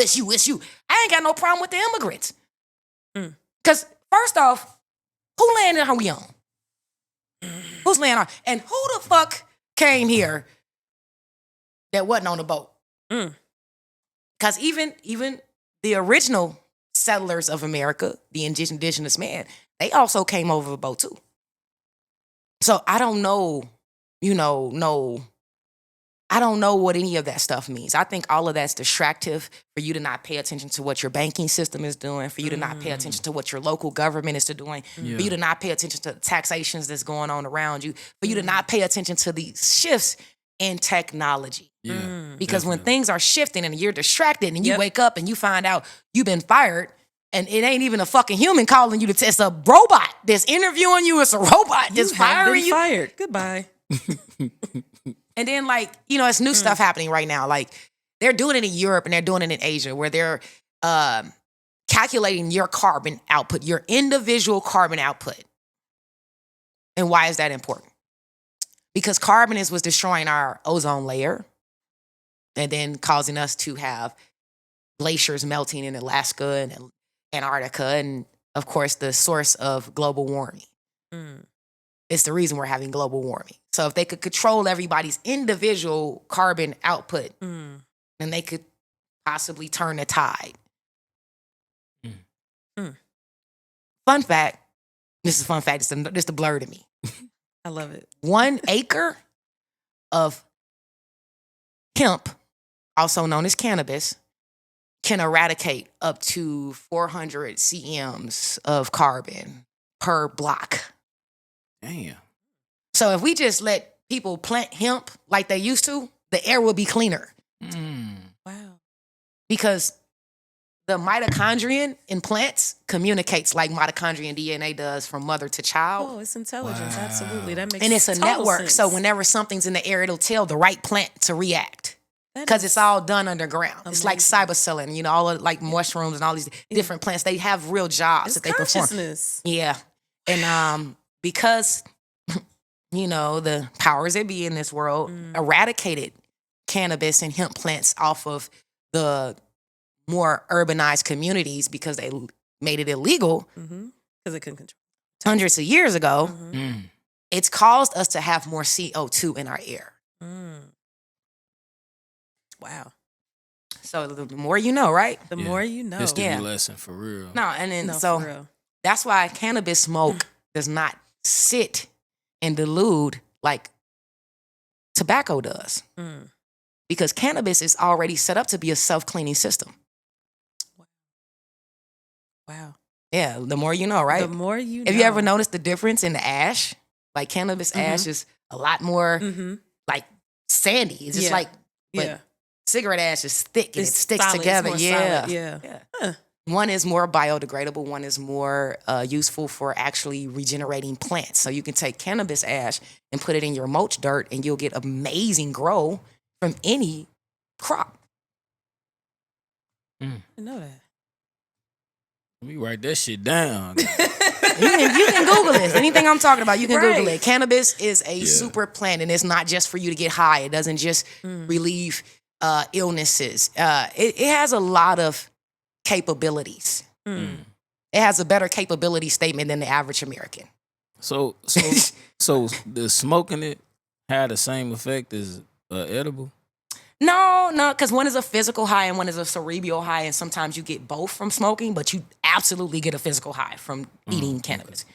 I ain't got no problem with the immigrants. Because first off, who landed are we on? Who's landing on? And who the fuck came here that wasn't on the boat? Because even the original settlers of America, the indigenous man, they also came over the boat too. So I don't know, I don't know what any of that stuff means. I think all of that's distractive for you to not pay attention to what your banking system is doing, for you to not pay attention to what your local government is doing, for you to not pay attention to the taxations that's going on around you, for you to not pay attention to the shifts in technology. Because when things are shifting and you're distracted and you wake up and you find out you've been fired and it ain't even a fucking human calling you to test, a robot that's interviewing you, it's a robot that's firing you. Fired. Goodbye. And then, like, it's new stuff happening right now. Like, they're doing it in Europe and they're doing it in Asia, where they're calculating your carbon output, your individual carbon output. And why is that important? Because carbon was destroying our ozone layer and then causing us to have glaciers melting in Alaska and Antarctica, and, of course, the source of global warming. It's the reason we're having global warming. So if they could control everybody's individual carbon output, then they could possibly turn the tide. Fun fact, this is a fun fact, this the blur to me. I love it. 1 acre of hemp, also known as cannabis, can eradicate up to 400 cms of carbon per block. Damn. So if we just let people plant hemp like they used to, the air will be cleaner. Wow. Because the mitochondrion in plants communicates like mitochondrion DNA does from mother to child. Oh, it's intelligence. Absolutely. That makes And it's a total network. sense. So whenever something's in the air, it'll tell the right plant to react. Because it's all done underground. It's like cyberselling, all of like mushrooms and all these different plants. They have real jobs that they perform. Consciousness. Yeah. And because, the powers that be in this world eradicated cannabis and hemp plants off of the more urbanized communities because they made it illegal Because it couldn't control. hundreds of years ago, it's caused us to have more CO2 in our air. Wow. So the more you know, right? The more you know. It's the Yeah. lesson for real. No, and then for real. that's why cannabis smoke does not sit and dilute like tobacco does. Because cannabis is already set up to be a self-cleaning system. Wow. Yeah, the more you know, right? The more you know. Have you ever noticed the difference in the ash? Like cannabis ash is a lot more like sandy. It's just like, but cigarette ash is thick and it sticks solid. together. It's more solid. Yeah. Huh. One is more biodegradable. One is more useful for actually regenerating plants. So you can take cannabis ash and put it in your mulch dirt and you'll get amazing grow from any crop. I know that. Let me write that shit down. You can Google this. Anything I'm talking about, you can Google Right. it. Cannabis is a super plant, and it's not just for you to get high. It doesn't just relieve illnesses. It has a lot of capabilities. It has a better capability statement than the average American. So the smoking it had the same effect as edible? No, because one is a physical high and one is a cerebral high, and sometimes you get both from smoking, but you absolutely get a physical high from eating cannabis.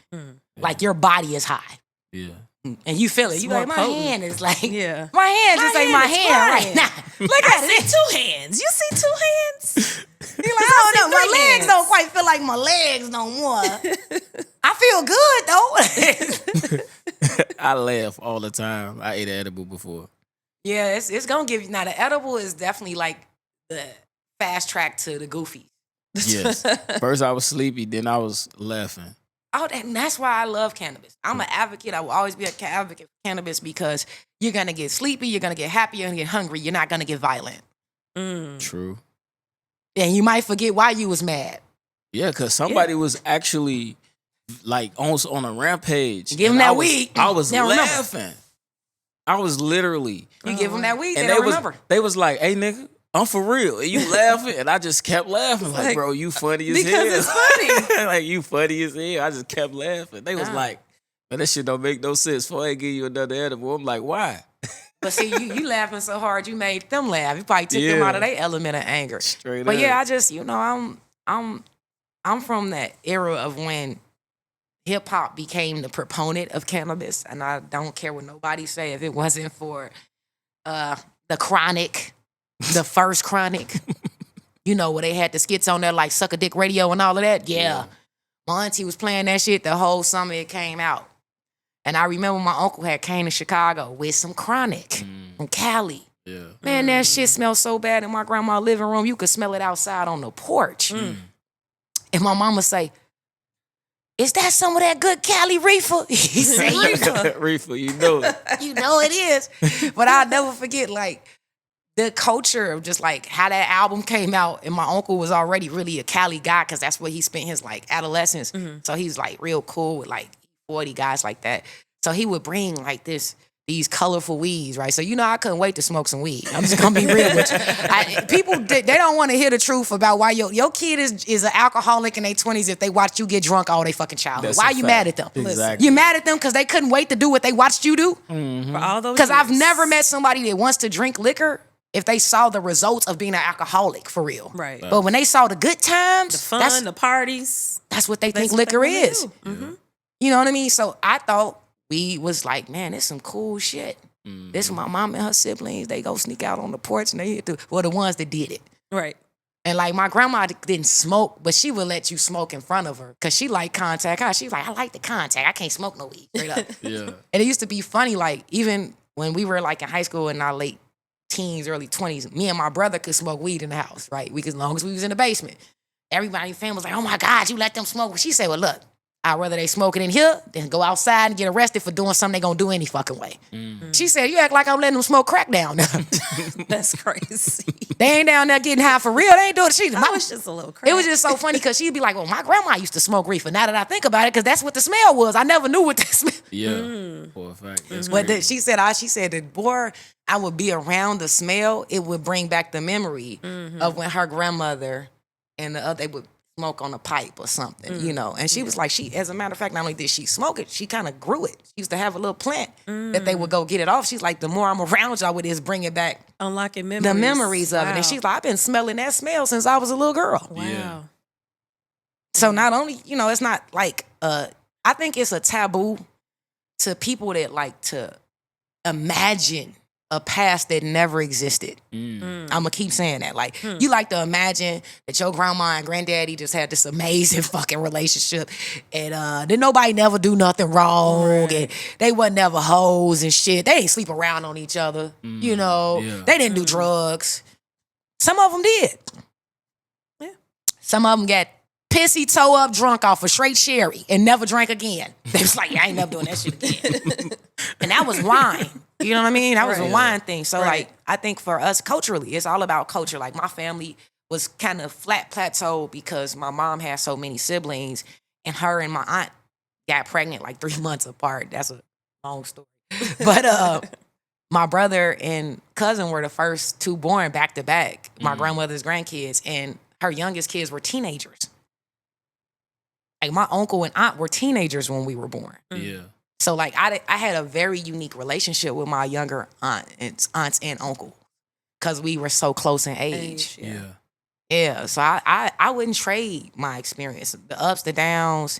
Like your body is high. Yeah. And you feel it. You more like, my potent. hand is like, Yeah. my hand just ain't my is hand right flying. now. Look at it. Two hands. You see two hands? You're like, I don't know. My three legs hands. don't quite feel like my legs no more. I feel good though. I laugh all the time. I ate an edible before. Yeah, it's gonna give you. Now the edible is definitely like the fast track to the goofy. Yes. First I was sleepy, then I was laughing. Oh, and that's why I love cannabis. I'm an advocate. I will always be an advocate for cannabis because you're gonna get sleepy, you're gonna get happy, you're gonna get hungry. You're not gonna get violent, True. and you might forget why you was mad. Yeah, because somebody was actually like on a rampage. Give them and that I was- weed. I was They don't remember. laughing. I was literally. You give them that weed, And they don't remember. they was like, "Hey, nigga, I'm for real." And you laughing, and I just kept laughing. Like, bro, you funny as hell. Because it's funny. Like, you funny as hell. I just kept laughing. They was like, "Man, that shit don't make no sense. Before I give you another edible," I'm like, "Why?" But see, you laughing so hard, you made them laugh. You probably took them out of their element of anger. Straight But up. yeah, I just, I'm from that era of when hip hop became the proponent of cannabis, and I don't care what nobody say. If it wasn't for the Chronic, the first Chronic, where they had the skits on there like Suck a Dick Radio and all of that. Yeah. My auntie was playing that shit the whole summer it came out. And I remember my uncle had came to Chicago with some Chronic from Cali. Yeah. Man, that shit smelled so bad in my grandma's living room. You could smell it outside on the porch. And my mama say, "Is that some of that good Cali reefer?" He said, "Reefer." Reefer, you know it. You know it is. But I'll never forget, like, the culture of just, like, how that album came out. And my uncle was already really a Cali guy because that's where he spent his, like, adolescence. So he's, like, real cool with, like, 40 guys like that. So he would bring, like, these colorful weeds, right? So, I couldn't wait to smoke some weed. I'm just going to be real with you. People, they don't want to hear the truth about why your kid is an alcoholic in their 20s if they watched you get drunk all their fucking childhood. That's Why a are you fact. mad at them? Exactly. You mad at them because they couldn't wait to do what they watched you do? For all those Because I've years. never met somebody that wants to drink liquor if they saw the results of being an alcoholic for real. Right. But when they saw the good times, The fun, the parties. that's what they think That's what liquor they wanna is. do. Mhm. You know what I mean? So I thought weed was like, man, it's some cool shit. This is my mom and her siblings. They go sneak out on the porch and they hit the ones that did it. Right. And like my grandma didn't smoke, but she would let you smoke in front of her because she liked contact. She was like, I like the contact. I can't smoke no weed. Straight up. Yeah. And it used to be funny, like even when we were like in high school in our late teens, early 20s, me and my brother could smoke weed in the house, right? As long as we was in the basement. Everybody in the family was like, oh my God, you let them smoke. She said, well, look, I'd rather they smoke it in here than go outside and get arrested for doing something they gonna do any fucking way. She said, you act like I'm letting them smoke crack down there. That's crazy. They ain't down there getting high for real. They ain't doing shit. I was just a little crazy. It was just so funny because she'd be like, well, my grandma used to smoke reefer. Now that I think about it, because that's what the smell was. I never knew what the smell. Yeah. For a fact. That's But crazy. she said the more I would be around the smell, it would bring back the memory of when her grandmother and the other, they would smoke on a pipe or something, And she was like, as a matter of fact, not only did she smoke it, she kind of grew it. She used to have a little plant that they would go get it off. She's like, the more I'm around y'all with this, bring it back Unlocking memories. the memories of it. And she's like, I've been smelling that smell since I was a little girl. wow. Yeah. So not only, it's not like, I think it's a taboo to people that like to imagine a past that never existed. I'm gonna keep saying that. Like, you like to imagine that your grandma and granddaddy just had this amazing fucking relationship, and then nobody never do nothing wrong, and they wasn't never hoes and shit. They ain't sleep around on each other, Yeah. They didn't do drugs. Some of them did. Yeah. Some of them got pissy toe up drunk off a straight sherry and never drank again. They was like, yeah, I ain't never doing that shit again. And that was wine. You know what I mean? That was a wine thing. So like, I think for us culturally, it's all about culture. Like my family was kind of flat plateau because my mom had so many siblings and her and my aunt got pregnant like 3 months apart. That's a long story. But my brother and cousin were the first two born back to back, my grandmother's grandkids, and her youngest kids were teenagers. Like my uncle and aunt were teenagers when we were born. Yeah. So like I had a very unique relationship with my younger aunts and uncle because we were so close in age. Yeah. Yeah. So I wouldn't trade my experience, the ups, the downs,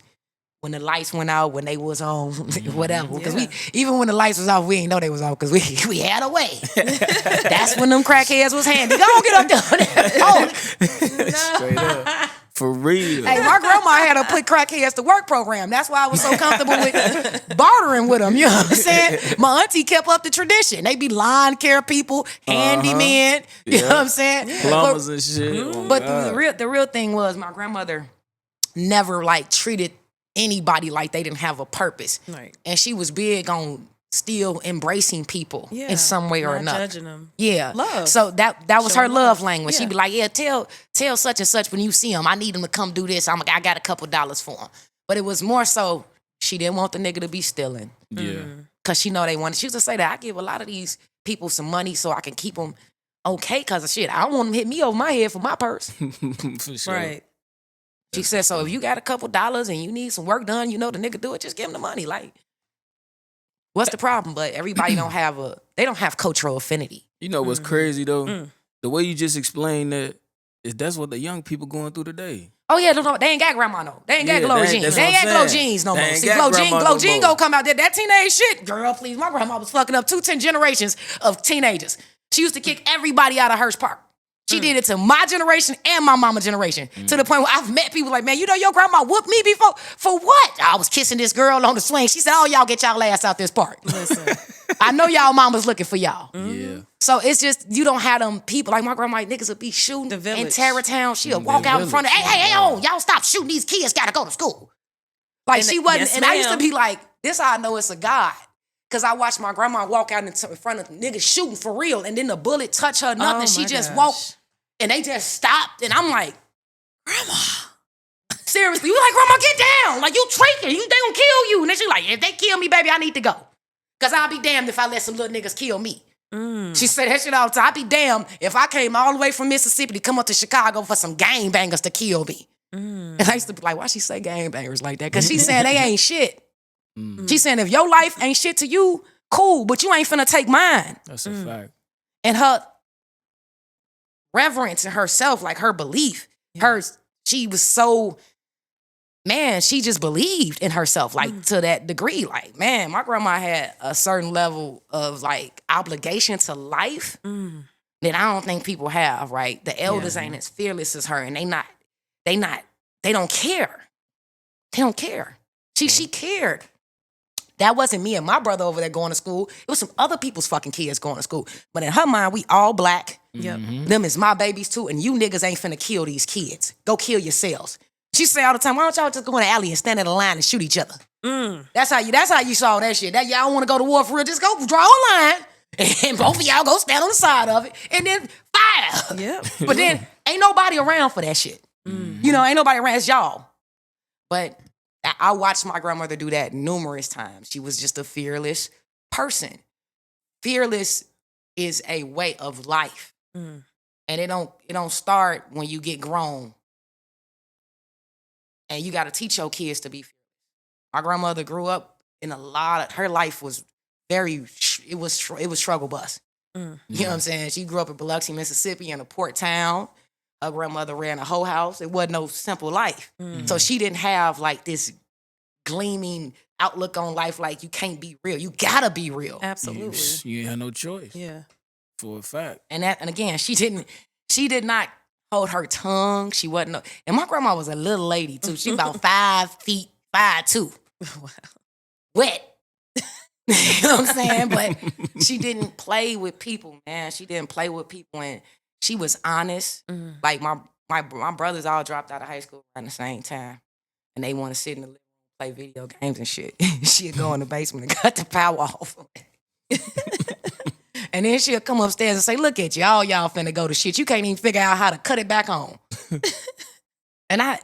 when the lights went out, when they was on, whatever. Because we even when the lights was off, we didn't know they was off because we had a way. That's when them crackheads was handy. Go on, get up there. Oh, Straight up. For real. hey, my grandma had a put crackheads to work program. That's why I was so comfortable with bartering with them. You know what I'm saying? My auntie kept up the tradition. They be lawn care people, handymen. You know what I'm saying? Plumbers and shit. Oh, But God. the real thing was my grandmother never like treated anybody like they didn't have a purpose. Right. And she was big on still embracing people in some way or not another. Judging them. Yeah. Love. So that was her Showing love love. language. Yeah. She'd be like, yeah, tell such and such when you see him, I need him to come do this. I got a couple dollars for him. But it was more so she didn't want the nigga to be stealing. Yeah. Because she know they wanted. She used to say that I give a lot of these people some money so I can keep them okay because of shit. I don't want them to hit me over my head for my purse. For sure. Right. She said, so if you got a couple dollars and you need some work done, you know the nigga do it, just give him the money. Like, what's the problem? But everybody don't have cultural affinity. You know what's crazy though? The way you just explained that's what the young people going through today. Oh yeah, no, they ain't got grandma no. They ain't got glow jeans. that's They ain't what got I'm glow saying. jeans no They more. ain't See, got glow grandma no jean more. gonna come out there. That teenage shit, girl, please. My grandma was fucking up 10 generations of teenagers. She used to kick everybody out of Hearst Park. She did it to my generation and my mama generation. To the point where I've met people like, man, you know your grandma whooped me before? For what? I was kissing this girl on the swing. She said, oh, y'all get y'all ass out this park. Listen. I know y'all mama's looking for y'all. Yeah. So it's just, you don't have them people. Like my grandma, niggas would be shooting The in village. Terrortown. She'll walk out in front of, hey, y'all stop shooting. These kids got to go to school. Like And she wasn't, yes, and I used to ma'am. be like, this how I know it's a God. Because I watched my grandma walk out in front of niggas shooting for real. And then the bullet touched her nothing. Oh, She my just gosh. walked and they just stopped. And I'm like, Grandma. Seriously, you like, Grandma, get down. Like, you tricking. They gonna kill you. And then she like, if they kill me, baby, I need to go. Because I'll be damned if I let some little niggas kill me. She said that shit all the time. I'd be damned if I came all the way from Mississippi to come up to Chicago for some gangbangers to kill me. And I used to be like, why she say gangbangers like that? Because she's saying they ain't shit. She's saying if your life ain't shit to you, cool, but you ain't finna take mine. That's a fact. And her reverence in herself, like her belief, she was so, man, she just believed in herself, like to that degree. Like, man, my grandma had a certain level of like obligation to life that I don't think people have, right? The elders ain't as fearless as her, and they don't care. They don't care. She cared. That wasn't me and my brother over there going to school. It was some other people's fucking kids going to school. But in her mind, we all black. Yep. Them is my babies too, and you niggas ain't finna kill these kids. Go kill yourselves. She say all the time, why don't y'all just go in the alley and stand in a line and shoot each other? That's how you saw that shit. That y'all want to go to war for real, just go draw a line, and both of y'all go stand on the side of it, and then fire. Yep. But then ain't nobody around for that shit. You know, ain't nobody around. It's y'all. But I watched my grandmother do that numerous times. She was just a fearless person. Fearless is a way of life. And it don't start when you get grown. And you got to teach your kids to be fearless. My grandmother grew up in her life was it was struggle bus. You know what I'm saying? She grew up in Biloxi, Mississippi, in a port town. Her grandmother ran a whole house. It wasn't no simple life. So she didn't have like this gleaming outlook on life like you can't be real. You gotta be real. Absolutely. You ain't had no choice. Yeah. For a fact. And again, she did not hold her tongue. She wasn't and my grandma was a little lady too. She about 5 feet, 5'2". Wow. Wet. You know what I'm saying? But she didn't play with people, man. She didn't play with people, and she was honest. Like my brothers all dropped out of high school around the same time, and they want to sit in the living room, play video games and shit. She'd go in the basement and cut the power off. And then she'll come upstairs and say, look at you, all y'all finna go to shit. You can't even figure out how to cut it back on. And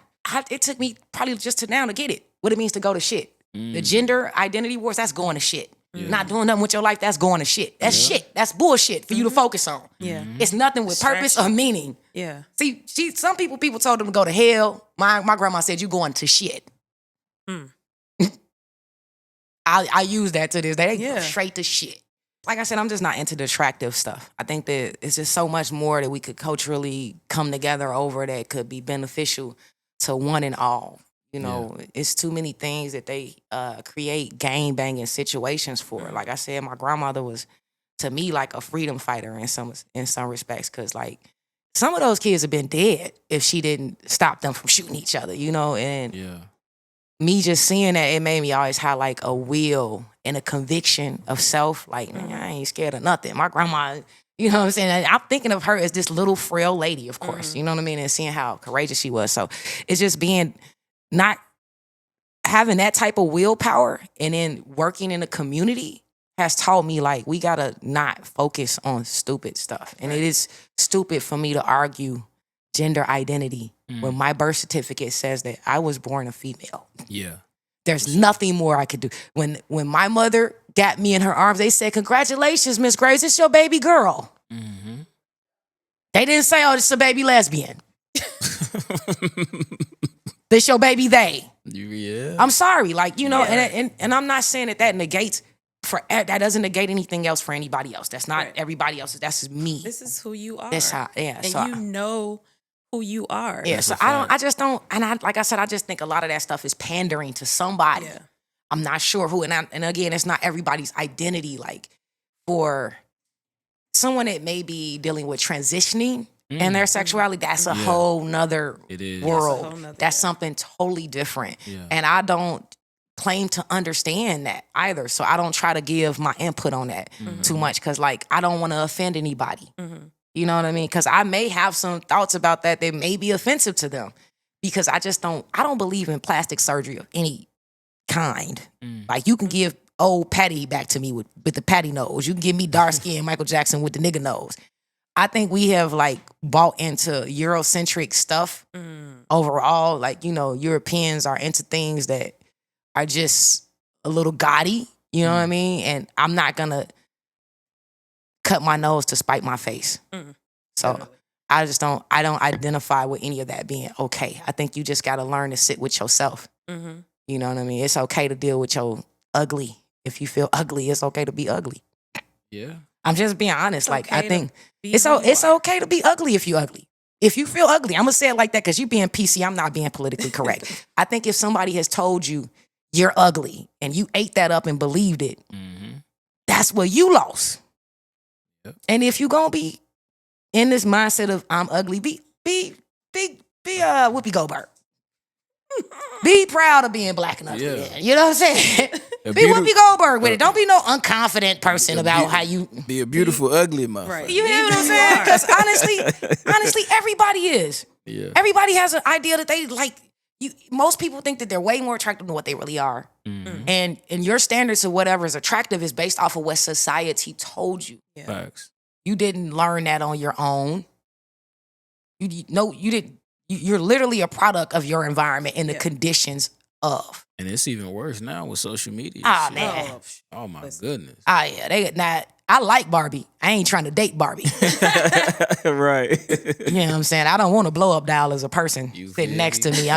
it took me probably just to now to get it, what it means to go to shit. The gender identity wars, that's going to shit. Not doing nothing with your life, that's going to shit. That's shit. That's bullshit for you to focus on. Yeah. It's nothing with purpose or meaning. Yeah. See, some people told them to go to hell. My grandma said, you going to shit. I use that to this day. They go straight to shit. Like I said, I'm just not into the attractive stuff. I think that it's just so much more that we could culturally come together over that could be beneficial to one and all. You know, it's too many things that they create gang-banging situations for. Like I said, my grandmother was, to me, like a freedom fighter in some respects, because, like, some of those kids have been dead if she didn't stop them from shooting each other, you know? And me just seeing that, it made me always have, like, a will and a conviction of self. Like, man, I ain't scared of nothing. My grandma, you know what I'm saying? And I'm thinking of her as this little frail lady, of course. You know what I mean? And seeing how courageous she was. So it's just being... not having that type of willpower and then working in a community has taught me like we gotta not focus on stupid stuff. And it is stupid for me to argue gender identity when my birth certificate says that I was born a female. Yeah. There's nothing more I could do. When my mother got me in her arms, they said, "Congratulations, Miss Graves, it's your baby girl." Mm-hmm. They didn't say, "Oh, it's a baby lesbian." This your baby they. Yeah. I'm sorry, like, you know, and I'm not saying that negates that doesn't negate anything else for anybody else. That's not everybody else. That's just me. This is who you are. That's how, And so you know who you are. yeah. So I just don't, and like I said, I just think a lot of that stuff is pandering to somebody. Yeah. I'm not sure who, and again, it's not everybody's identity. Like for someone that may be dealing with transitioning and their sexuality, that's a whole nother world. That's something totally different. Yeah. And I don't claim to understand that either. So I don't try to give my input on that too much because, like, I don't want to offend anybody. You know what I mean? Because I may have some thoughts about that may be offensive to them because I don't believe in plastic surgery of any kind. Like, you can give old Patty back to me with the Patty nose. You can give me dark skin Michael Jackson with the nigga nose. I think we have, like, bought into Eurocentric stuff overall. Like, you know, Europeans are into things that are just a little gaudy. You know what I mean? And I'm not going to cut my nose to spite my face. So I don't identify with any of that being okay. I think you just got to learn to sit with yourself. You know what I mean? It's okay to deal with your ugly. If you feel ugly, it's okay to be ugly. Yeah. I'm just being honest. Like, okay I think it's okay to be ugly if you ugly. If you feel ugly, I'm going to say it like that because you being PC, I'm not being politically correct. I think if somebody has told you you're ugly and you ate that up and believed it, that's where you lost. Yep. And if you going to be in this mindset of I'm ugly, be Whoopi Goldberg. Be proud of being black and ugly. Yeah. You know what I'm saying? Be Whoopi Goldberg with it. Don't be no unconfident person about how you be a beautiful ugly motherfucker. Right. You hear what I'm saying? Because honestly, everybody is. Yeah. Everybody has an idea that they like. Most people think that they're way more attractive than what they really are. And your standards of whatever is attractive is based off of what society told you. Yeah. Facts. You didn't learn that on your own. You didn't. You're literally a product of your environment and the conditions of. And it's even worse now with social media. Oh, man. Oh, my goodness. Oh, yeah. I like Barbie. I ain't trying to date Barbie. Right. You know what I'm saying? I don't want to blow up doll as a person sitting next to me.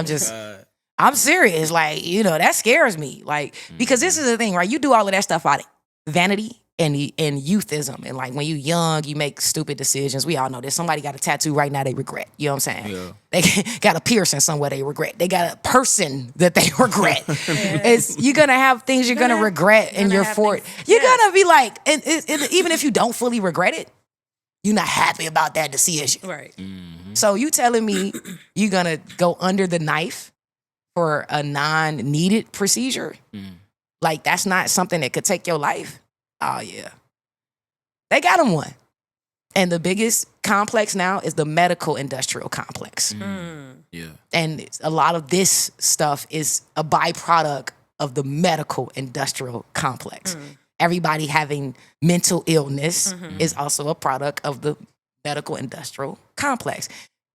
I'm serious. Like, you know, that scares me. Like, because this is the thing, right? You do all of that stuff out of vanity and youthism. And like when you young, you make stupid decisions. We all know this. Somebody got a tattoo right now they regret. You know what I'm saying? Yeah. They got a piercing somewhere they regret. They got a person that they regret. You're going to have things you're going to regret in your 40s. You're going to be like, and even if you don't fully regret it, you're not happy about that decision. Right. So you telling me you're going to go under the knife for a non-needed procedure? Like that's not something that could take your life? Oh, yeah. They got them one. And the biggest complex now is the medical industrial complex. Yeah. And a lot of this stuff is a byproduct of the medical industrial complex. Everybody having mental illness is also a product of the medical industrial complex.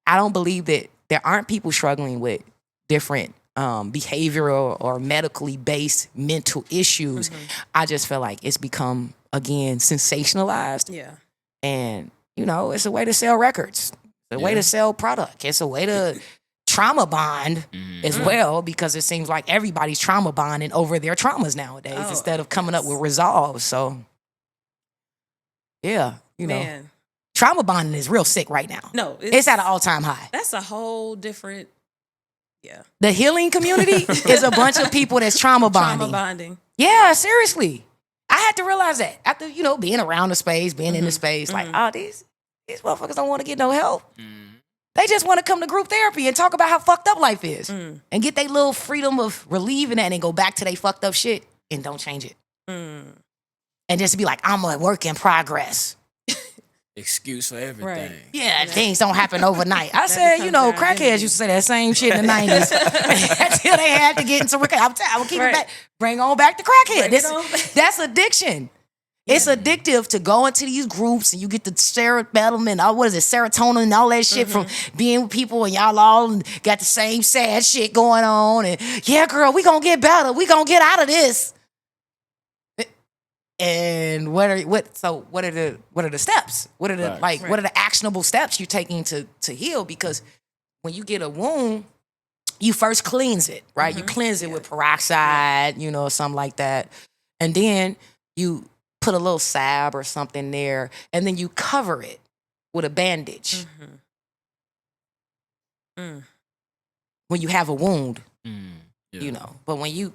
I don't believe that there aren't people struggling with different behavioral or medically based mental issues. I just feel like it's become, again, sensationalized. Yeah. And, you know, it's a way to sell records. It's a way to sell product. It's a way to trauma bond as well, because it seems like everybody's trauma bonding over their traumas nowadays instead of coming up with resolve. So, yeah, you know, trauma bonding is real sick right now. No, it's at an all-time high. That's a whole different... Yeah. The healing community is a bunch of people that's trauma bonding. Trauma bonding. Yeah, seriously. I had to realize that after, you know, being around the space, being in the space, like, oh, these motherfuckers don't want to get no help. They just want to come to group therapy and talk about how fucked up life is and get their little freedom of relieving that and go back to their fucked up shit and don't change it. And just be like, I'm a work in progress. excuse for everything. Right. Yeah, things don't happen overnight. I That said, becomes crackheads their identity. used to say that same shit in the 90s until they had to get into recovery. I'm gonna keep it back. Bring on back the crackhead. Bring it on back. That's addiction. It's addictive to go into these groups and you get the cerebellum and serotonin and all that shit from being with people and y'all all got the same sad shit going on. And yeah, girl, we gonna get better. We gonna get out of this. And what are the steps? What are the Right. what are the actionable steps you're taking to heal? Because when you get a wound, you first cleanse it, right? You cleanse it with peroxide, something like that. And then you put a little salve or something there, and then you cover it with a bandage. When you have a wound, but when you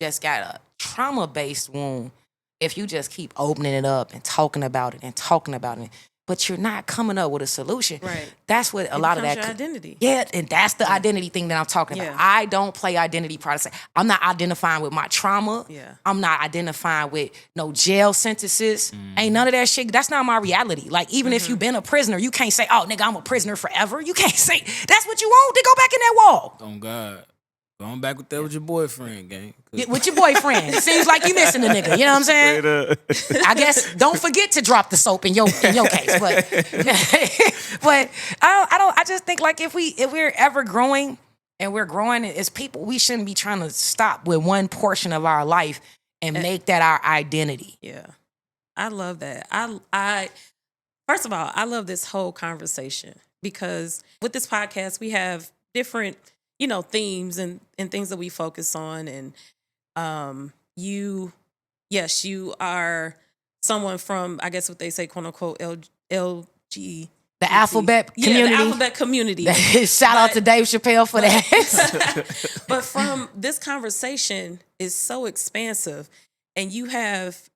just got a trauma-based wound, if you just keep opening it up and talking about it, but you're not coming up with a solution. Right. That's what a lot of that Your identity. Yeah, and that's the identity thing that I'm talking about. Yeah. I don't play identity process. I'm not identifying with my trauma. Yeah. I'm not identifying with no jail sentences. Ain't none of that shit. That's not my reality. Like, even if you've been a prisoner, you can't say, oh, nigga, I'm a prisoner forever. You can't say, that's what you want, then go back in that wall. Oh, God. Going back with that with your boyfriend, gang. With your boyfriend. Seems like you missing the nigga. You know what I'm saying? I guess don't forget to drop the soap in your case. But I just think like if we're ever growing and we're growing as people, we shouldn't be trying to stop with one portion of our life and make that our identity. Yeah. I love that. I first of all, I love this whole conversation because with this podcast, we have different themes and things that we focus on. And you are someone from, I guess what they say, quote unquote, LG. The alphabet community. Yeah, the alphabet community. Shout out to Dave Chappelle for that. But from this conversation is so expansive, and you have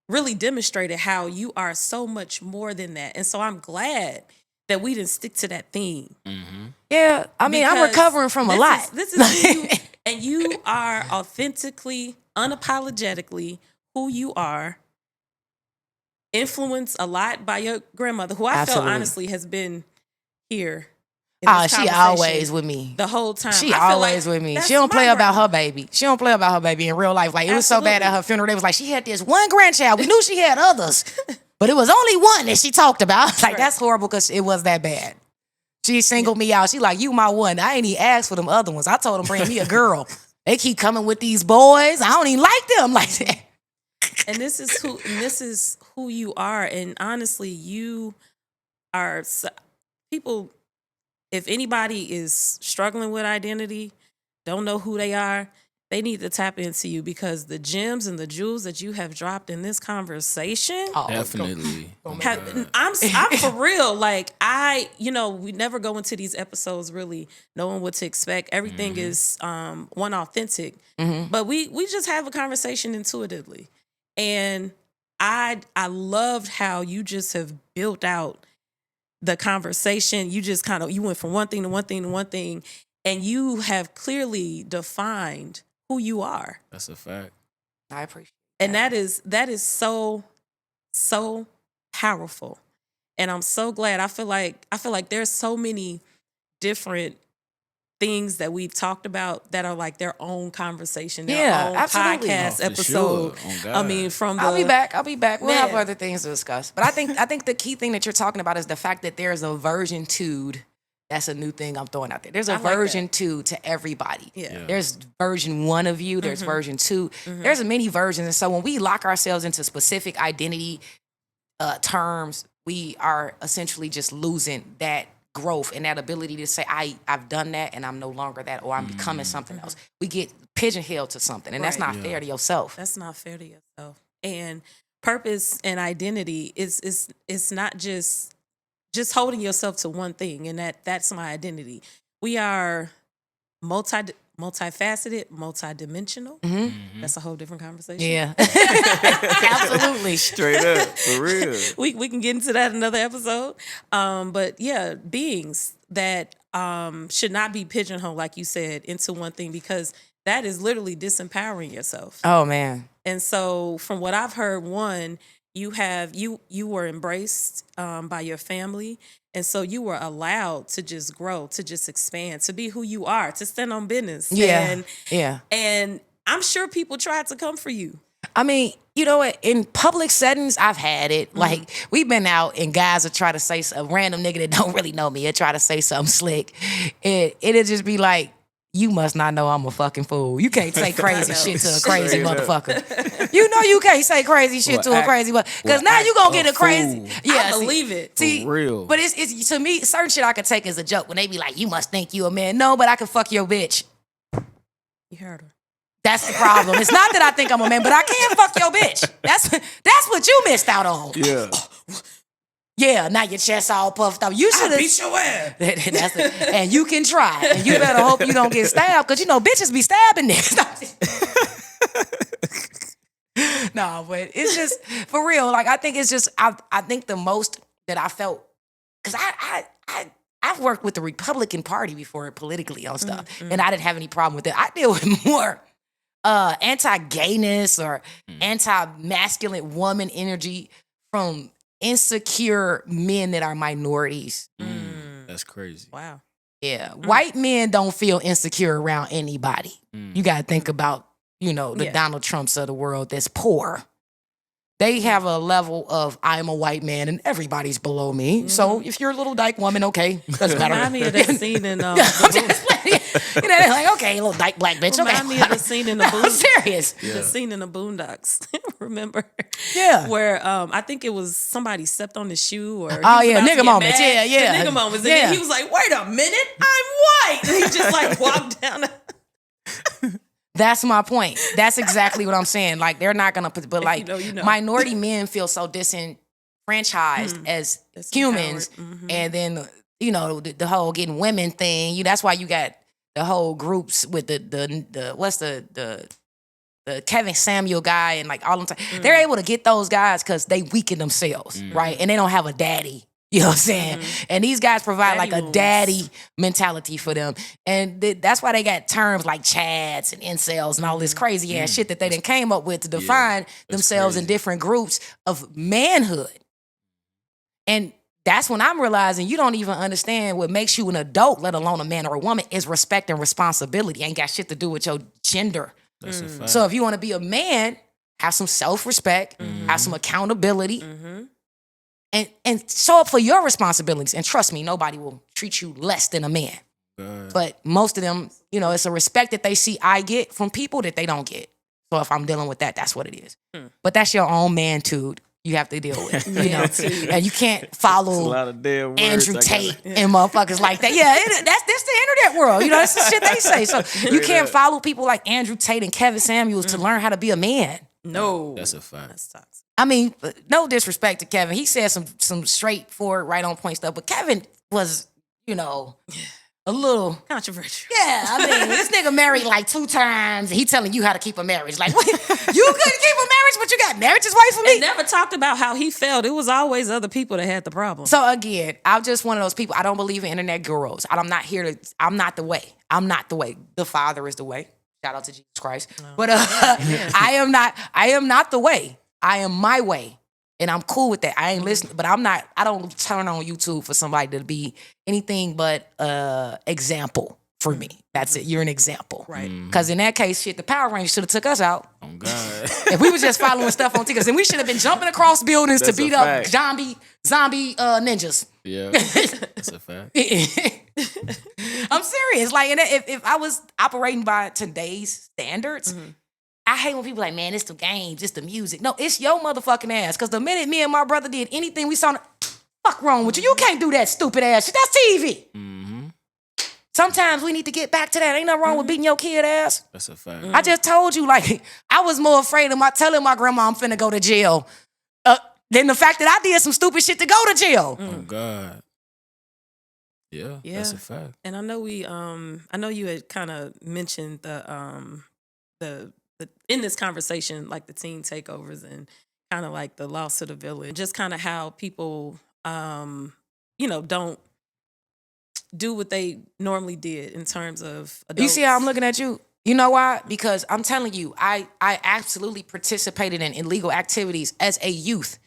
really demonstrated how you are so much more than that. And so I'm glad that we didn't stick to that theme. Yeah, I mean, I'm Because recovering from a lot. This is who you, and you are authentically, unapologetically who you are. Influenced a lot by your grandmother, who I Absolutely. felt honestly has been here. In this She conversation always with me. the whole time. She I feel always like with me. that's She don't my play about grandma. her baby. She don't play about her baby in real life. Like, it was so bad at Absolutely. her funeral. They was like, she had this one grandchild. We knew she had others, but it was only one that she talked about. I was like, Right. that's horrible because it was that bad. She singled me out. She like, you my one. I ain't even asked for them other ones. I told them bring me a girl. They keep coming with these boys. I don't even like them like that. And this is who you are. And honestly, you are people. If anybody is struggling with identity, don't know who they are, they need to tap into you because the gems and the jewels that you have dropped in this conversation. Definitely. I'm for real. Like we never go into these episodes really knowing what to expect. Everything is one authentic, but we just have a conversation intuitively. And I loved how you just have built out the conversation. You just you went from one thing to one thing to one thing, and you have clearly defined who you are. That's a fact. I appreciate And that is so powerful. And I'm so glad. I feel like there's so many different things that we've talked about that are like their own conversation, their own absolutely. podcast Oh, for episode. sure. Oh, God. I mean, from the I'll be back. We'll have Man. other things to discuss. But I think the key thing that you're talking about is the fact that there's a version 2. That's a new thing I'm throwing out there. There's a I like version 2 to everybody. Yeah. There's version 1 of you. There's version 2. There's many versions. And so when we lock ourselves into specific identity terms, we are essentially just losing that growth and that ability to say, I've done that and I'm no longer that, or I'm becoming something else. We get pigeonholed to something, and that's Right. not fair to yourself. That's not fair to yourself. And purpose and identity is not just holding yourself to one thing, and that's my identity. We are multifaceted, multidimensional. That's a whole different conversation. Yeah. Absolutely. Straight up, for real. We can get into that another episode. But yeah, beings that should not be pigeonholed, like you said, into one thing, because that is literally disempowering yourself. Oh, man. And so from what I've heard, one, you were embraced by your family, and so you were allowed to just grow, to just expand, to be who you are, to stand on business. Yeah. And I'm sure people tried to come for you. I mean, you know what? In public settings, I've had it. Like, we've been out and guys will try to say a random nigga that don't really know me will try to say something slick. It'll just be like, you must not know I'm a fucking fool. You can't say crazy shit to a crazy motherfucker. You know you can't say crazy shit to a crazy motherfucker. Because now you going to get a crazy. Fool. Yeah, I believe it. See, for real. But it's to me, certain shit I can take as a joke when they be like, you must think you a man. No, but I can fuck your bitch. You heard her. That's the problem. It's not that I think I'm a man, but I can fuck your bitch. That's what you missed out on. Yeah. Yeah, now your chest all puffed up. You should have beat your ass. That's it. And you can try. And you better hope you don't get stabbed, because you know bitches be stabbing niggas. No, but it's just for real. Like, I think it's just I think the most that I felt, because I've worked with the Republican Party before politically on stuff, and I didn't have any problem with it. I deal with more anti-gayness or anti-masculine woman energy from insecure men that are minorities. That's crazy. Wow. Yeah. White men don't feel insecure around anybody. You got to think about, the Donald Trumps of the world that's poor. They have a level of, I'm a white man and everybody's below me. So if you're a little dyke woman, okay, doesn't matter. Remind me of that scene in they're like, okay, little dyke black bitch. Remind me of the scene in the I'm serious. The scene in the Boondocks. Remember? Yeah. Where I think it was somebody stepped on his shoe or nigga moments. Yeah. The nigga moments. And then he was like, wait a minute, I'm white. And he just like walked down. That's my point. That's exactly what I'm saying. Like, they're not gonna put, but like, minority men feel so disenfranchised as humans, and then the whole getting women thing. That's why you got the whole groups with the what's the Kevin Samuel guy and like all them. They're able to get those guys because they weaken themselves, right? And they don't have a daddy. You know what I'm saying? And these guys provide Daddy like a wounds. daddy mentality for them. And that's why they got terms like chads and incels and all this crazy ass shit that they done came up with to define themselves in different groups of manhood. And that's when I'm realizing you don't even understand what makes you an adult, let alone a man or a woman, is respect and responsibility. Ain't got shit to do with your gender. That's a fact. So if you want to be a man, have some self-respect, have some accountability, and show up for your responsibilities. And trust me, nobody will treat you less than a man. But most of them, it's a respect that they see I get from people that they don't get. So if I'm dealing with that, that's what it is. But that's your own mantude you have to deal with. And you can't follow a lot of damn words Andrew Tate and motherfuckers like that. Yeah, that's the internet world. That's the shit they say. So you can't follow people like Andrew Tate and Kevin Samuels to learn how to be a man. No. That's a fact. That's toxic. I mean, no disrespect to Kevin. He said some straightforward, right on point stuff. But Kevin was, a little controversial. Yeah, I mean, this nigga married like 2 times. And he telling you how to keep a marriage. Like, what? You couldn't keep a marriage, but you got marriage is right for me. And never talked about how he felt. It was always other people that had the problem. So again, I'm just one of those people. I don't believe in internet gurus. I'm not here to. I'm not the way. I'm not the way. The Father is the way. Shout out to Jesus Christ. No. But I am not. I am not the way. I am my way. And I'm cool with that. I ain't listening, but I don't turn on YouTube for somebody to be anything but example for me. That's it. You're an example. Right. Because in that case, shit, the Power Rangers should have took us out. Oh, God. If we was just following stuff on TikTok, then we should have been jumping across buildings to beat up zombie ninjas. Yeah, that's a fact. I'm serious. Like, and if I was operating by today's standards, I hate when people like, man, it's the games, it's the music. No, it's your motherfucking ass. Because the minute me and my brother did anything we saw, fuck wrong with you? You can't do that stupid ass shit. That's TV. Sometimes we need to get back to that. Ain't nothing wrong with beating your kid ass. That's a fact. I just told you, like, I was more afraid of telling my grandma I'm finna go to jail than the fact that I did some stupid shit to go to jail. Oh, God. Yeah, that's a fact. And I know I know you had kind of mentioned the in this conversation, like the teen takeovers and kind of like the loss of the village, just kind of how people, don't do what they normally did in terms of adults. You see how I'm looking at you? You know why? Because I'm telling you, I absolutely participated in illegal activities as a youth.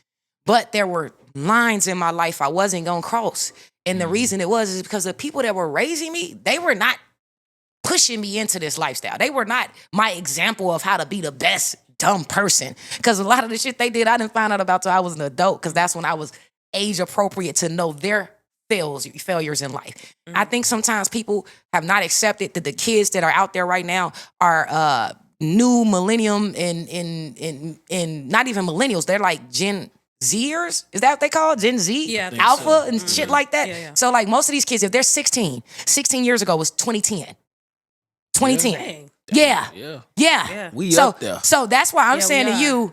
But there were lines in my life I wasn't gonna cross. And the reason it was is because the people that were raising me, they were not pushing me into this lifestyle. They were not my example of how to be the best dumb person. Because a lot of the shit they did, I didn't find out about till I was an adult, because that's when I was age appropriate to know their failures in life. I think sometimes people have not accepted that the kids that are out there right now are new millennium and not even millennials. They're like Gen Zers. Is that what they call it? Gen Z? Yeah, I think Alpha so. and shit like that. Yeah. So like most of these kids, if they're 16 years ago was 2010. 2010. Dang. Yeah. We so, up there. So that's why I'm Yeah, saying we to are. you,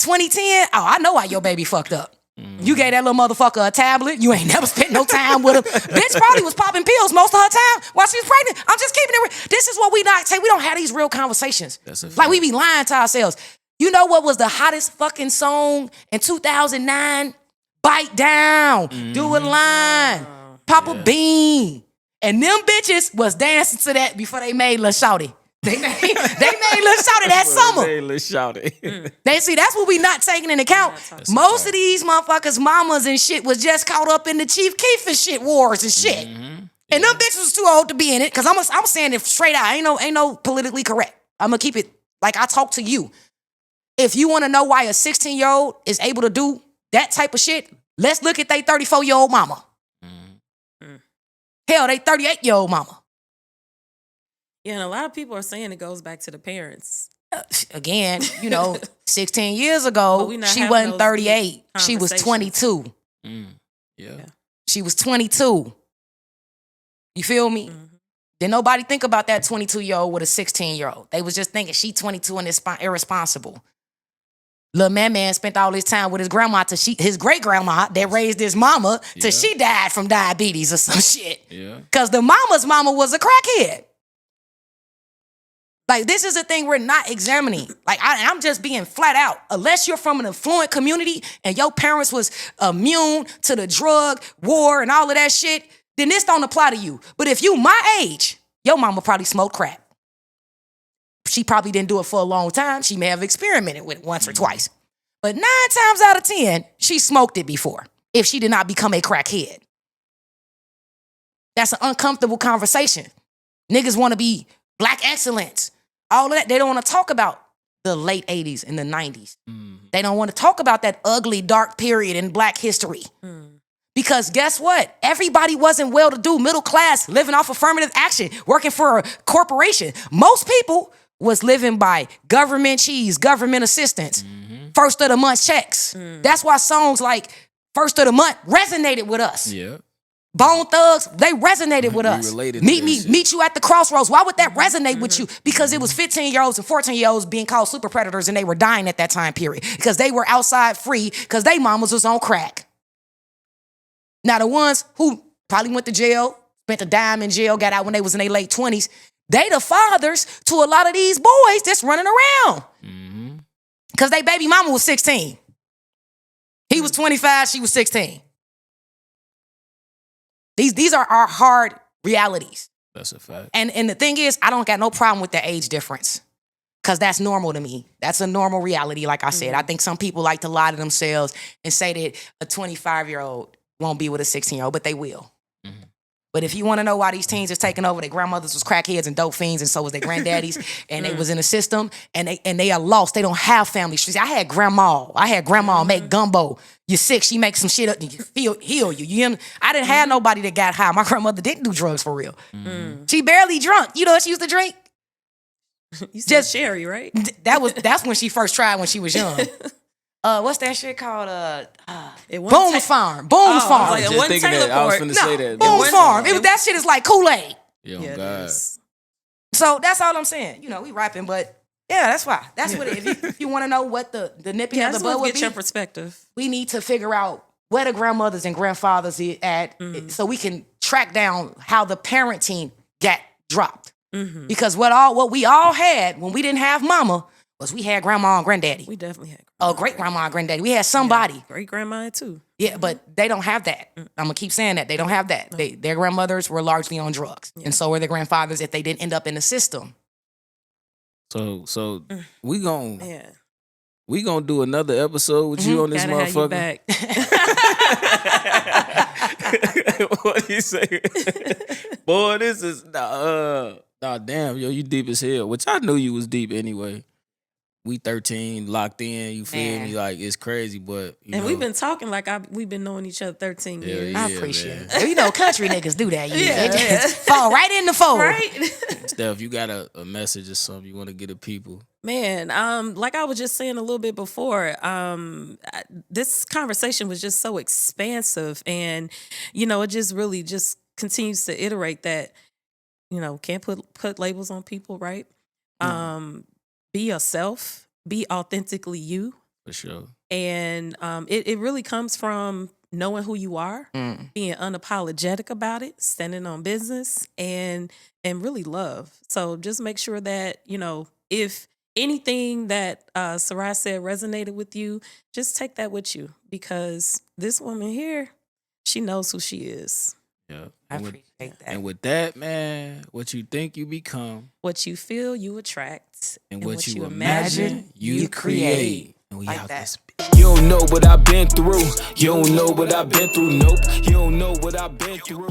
2010, I know why your baby fucked up. You gave that little motherfucker a tablet. You ain't never spent no time with him. Bitch probably was popping pills most of her time while she was pregnant. I'm just keeping it real. This is what we not say. We don't have these real conversations. That's a Like fact. we be lying to ourselves. You know what was the hottest fucking song in 2009? Bite Down. Do a line. Pop a bean. And them bitches was dancing to that before they made Lil Shawty. They made Lil Shawty that summer. Let's shout it. They see that's what we not taking into account. Most of these motherfuckers, mamas and shit, was just caught up in the Chief Keef and shit wars and shit. And them bitches was too old to be in it. Cause I'm saying it straight out. Ain't no politically correct. I'm gonna keep it like I talk to you. If you want to know why a 16-year-old is able to do that type of shit, let's look at they 34-year-old mama. Hell, they 38-year-old mama. Yeah, and a lot of people are saying it goes back to the parents. Again, 16 years But ago, we not she having wasn't those 38. She was conversations. 22. Yeah. She was 22. You feel me? Did nobody think about that 22-year-old with a 16-year-old? They was just thinking she 22 and irresponsible. Lil Man spent all his time with his grandma his great-grandma that raised his mama till she died from diabetes or some shit. Yeah. Because the mama's mama was a crackhead. Like, this is a thing we're not examining. Like, I'm just being flat out. Unless you're from an affluent community and your parents was immune to the drug war and all of that shit, then this don't apply to you. But if you my age, your mama probably smoked crack. She probably didn't do it for a long time. She may have experimented with it once or twice. But 9 times out of 10, she smoked it before, if she did not become a crackhead. That's an uncomfortable conversation. Niggas want to be black excellence. All of that. They don't want to talk about the late 80s and the 90s. They don't want to talk about that ugly, dark period in black history. Because guess what? Everybody wasn't well-to-do, middle class, living off affirmative action, working for a corporation. Most people was living by government cheese, government assistance, first of the month checks. That's why songs like First of the Month resonated with us. Yeah. Bone Thugs, they resonated with us. related to Meet you at the crossroads. Why would that resonate with you? Because it was 15-year-olds and 14-year-olds being called super predators and they were dying at that time period because they were outside free because they mamas was on crack. Now the ones who probably went to jail, spent a dime in jail, got out when they was in their late 20s, they the fathers to a lot of these boys that's running around. Because they baby mama was 16. He was 25, she was 16. These are our hard realities. That's a fact. And the thing is, I don't got no problem with the age difference. Because that's normal to me. That's a normal reality, like I said. I think some people like to lie to themselves and say that a 25-year-old won't be with a 16-year-old, but they will. But if you want to know why these teens is taking over, their grandmothers was crackheads and dope fiends, and so was their granddaddies, and they was in the system, and they are lost. They don't have family trees. I had grandma make gumbo. You're sick, she makes some shit up and heal you. I didn't have nobody that got high. My grandmother didn't do drugs for real. She barely drunk. You know what she used to drink? You said Just- Sherry, right? That's when she first tried when she was young. What's that shit called? It wasn't Boone's Farm. Boone's Farm. like, it Just wasn't thinking that. I was Taylor finna Port. say that. Boone's wasn't- Farm. That shit is like Kool-Aid. Yeah, Yeah, oh it God. is. So that's all I'm saying. We rapping, but yeah, that's why. That's what it is. If you want to know what the nipping Yeah, I of the just bud want to would get your be, perspective. we need to figure out where the grandmothers and grandfathers is at so we can track down how the parenting got dropped. Because what we all had when we didn't have mama was we had grandma and granddaddy. We definitely had Great grandma and granddaddy. We had somebody. great grandma too. Yeah, but they don't have that. I'm gonna keep saying that. They don't have that. Their grandmothers were largely on drugs. And so were their grandfathers if they didn't end up in the system. So we gon' Yeah. We gonna do another episode with you on this Gotta have you motherfucker. back. What you say? Boy, this is damn, yo, you deep as hell. Which I knew you was deep anyway. We 13, locked in, you feel Man. me? Like, it's crazy, but you And know, we've been talking like we've been knowing each other 13 years. I yeah, appreciate man. it. You know, country niggas do that. Yeah. They just fall right in the fold. Right? Steph, you got a message or something you want to get to people? Man, like I was just saying a little bit before, this conversation was just so expansive, and you know, it just really just continues to iterate that, you know, can't put labels on people, right? Be yourself, be authentically you, For sure. and it really comes from knowing who you are, being unapologetic about it, standing on business, and really love. So just make sure that, you know, if anything that Sarai said resonated with you, just take that with you, because this woman here, she knows who she is. Yeah. I And with, appreciate that. and with that, man, what you think you become, What you feel, you attract, and what you imagine, you create. And we Like out that. this. You don't know what I've been through. You don't know what I've been through. Nope. You don't know what I've been through.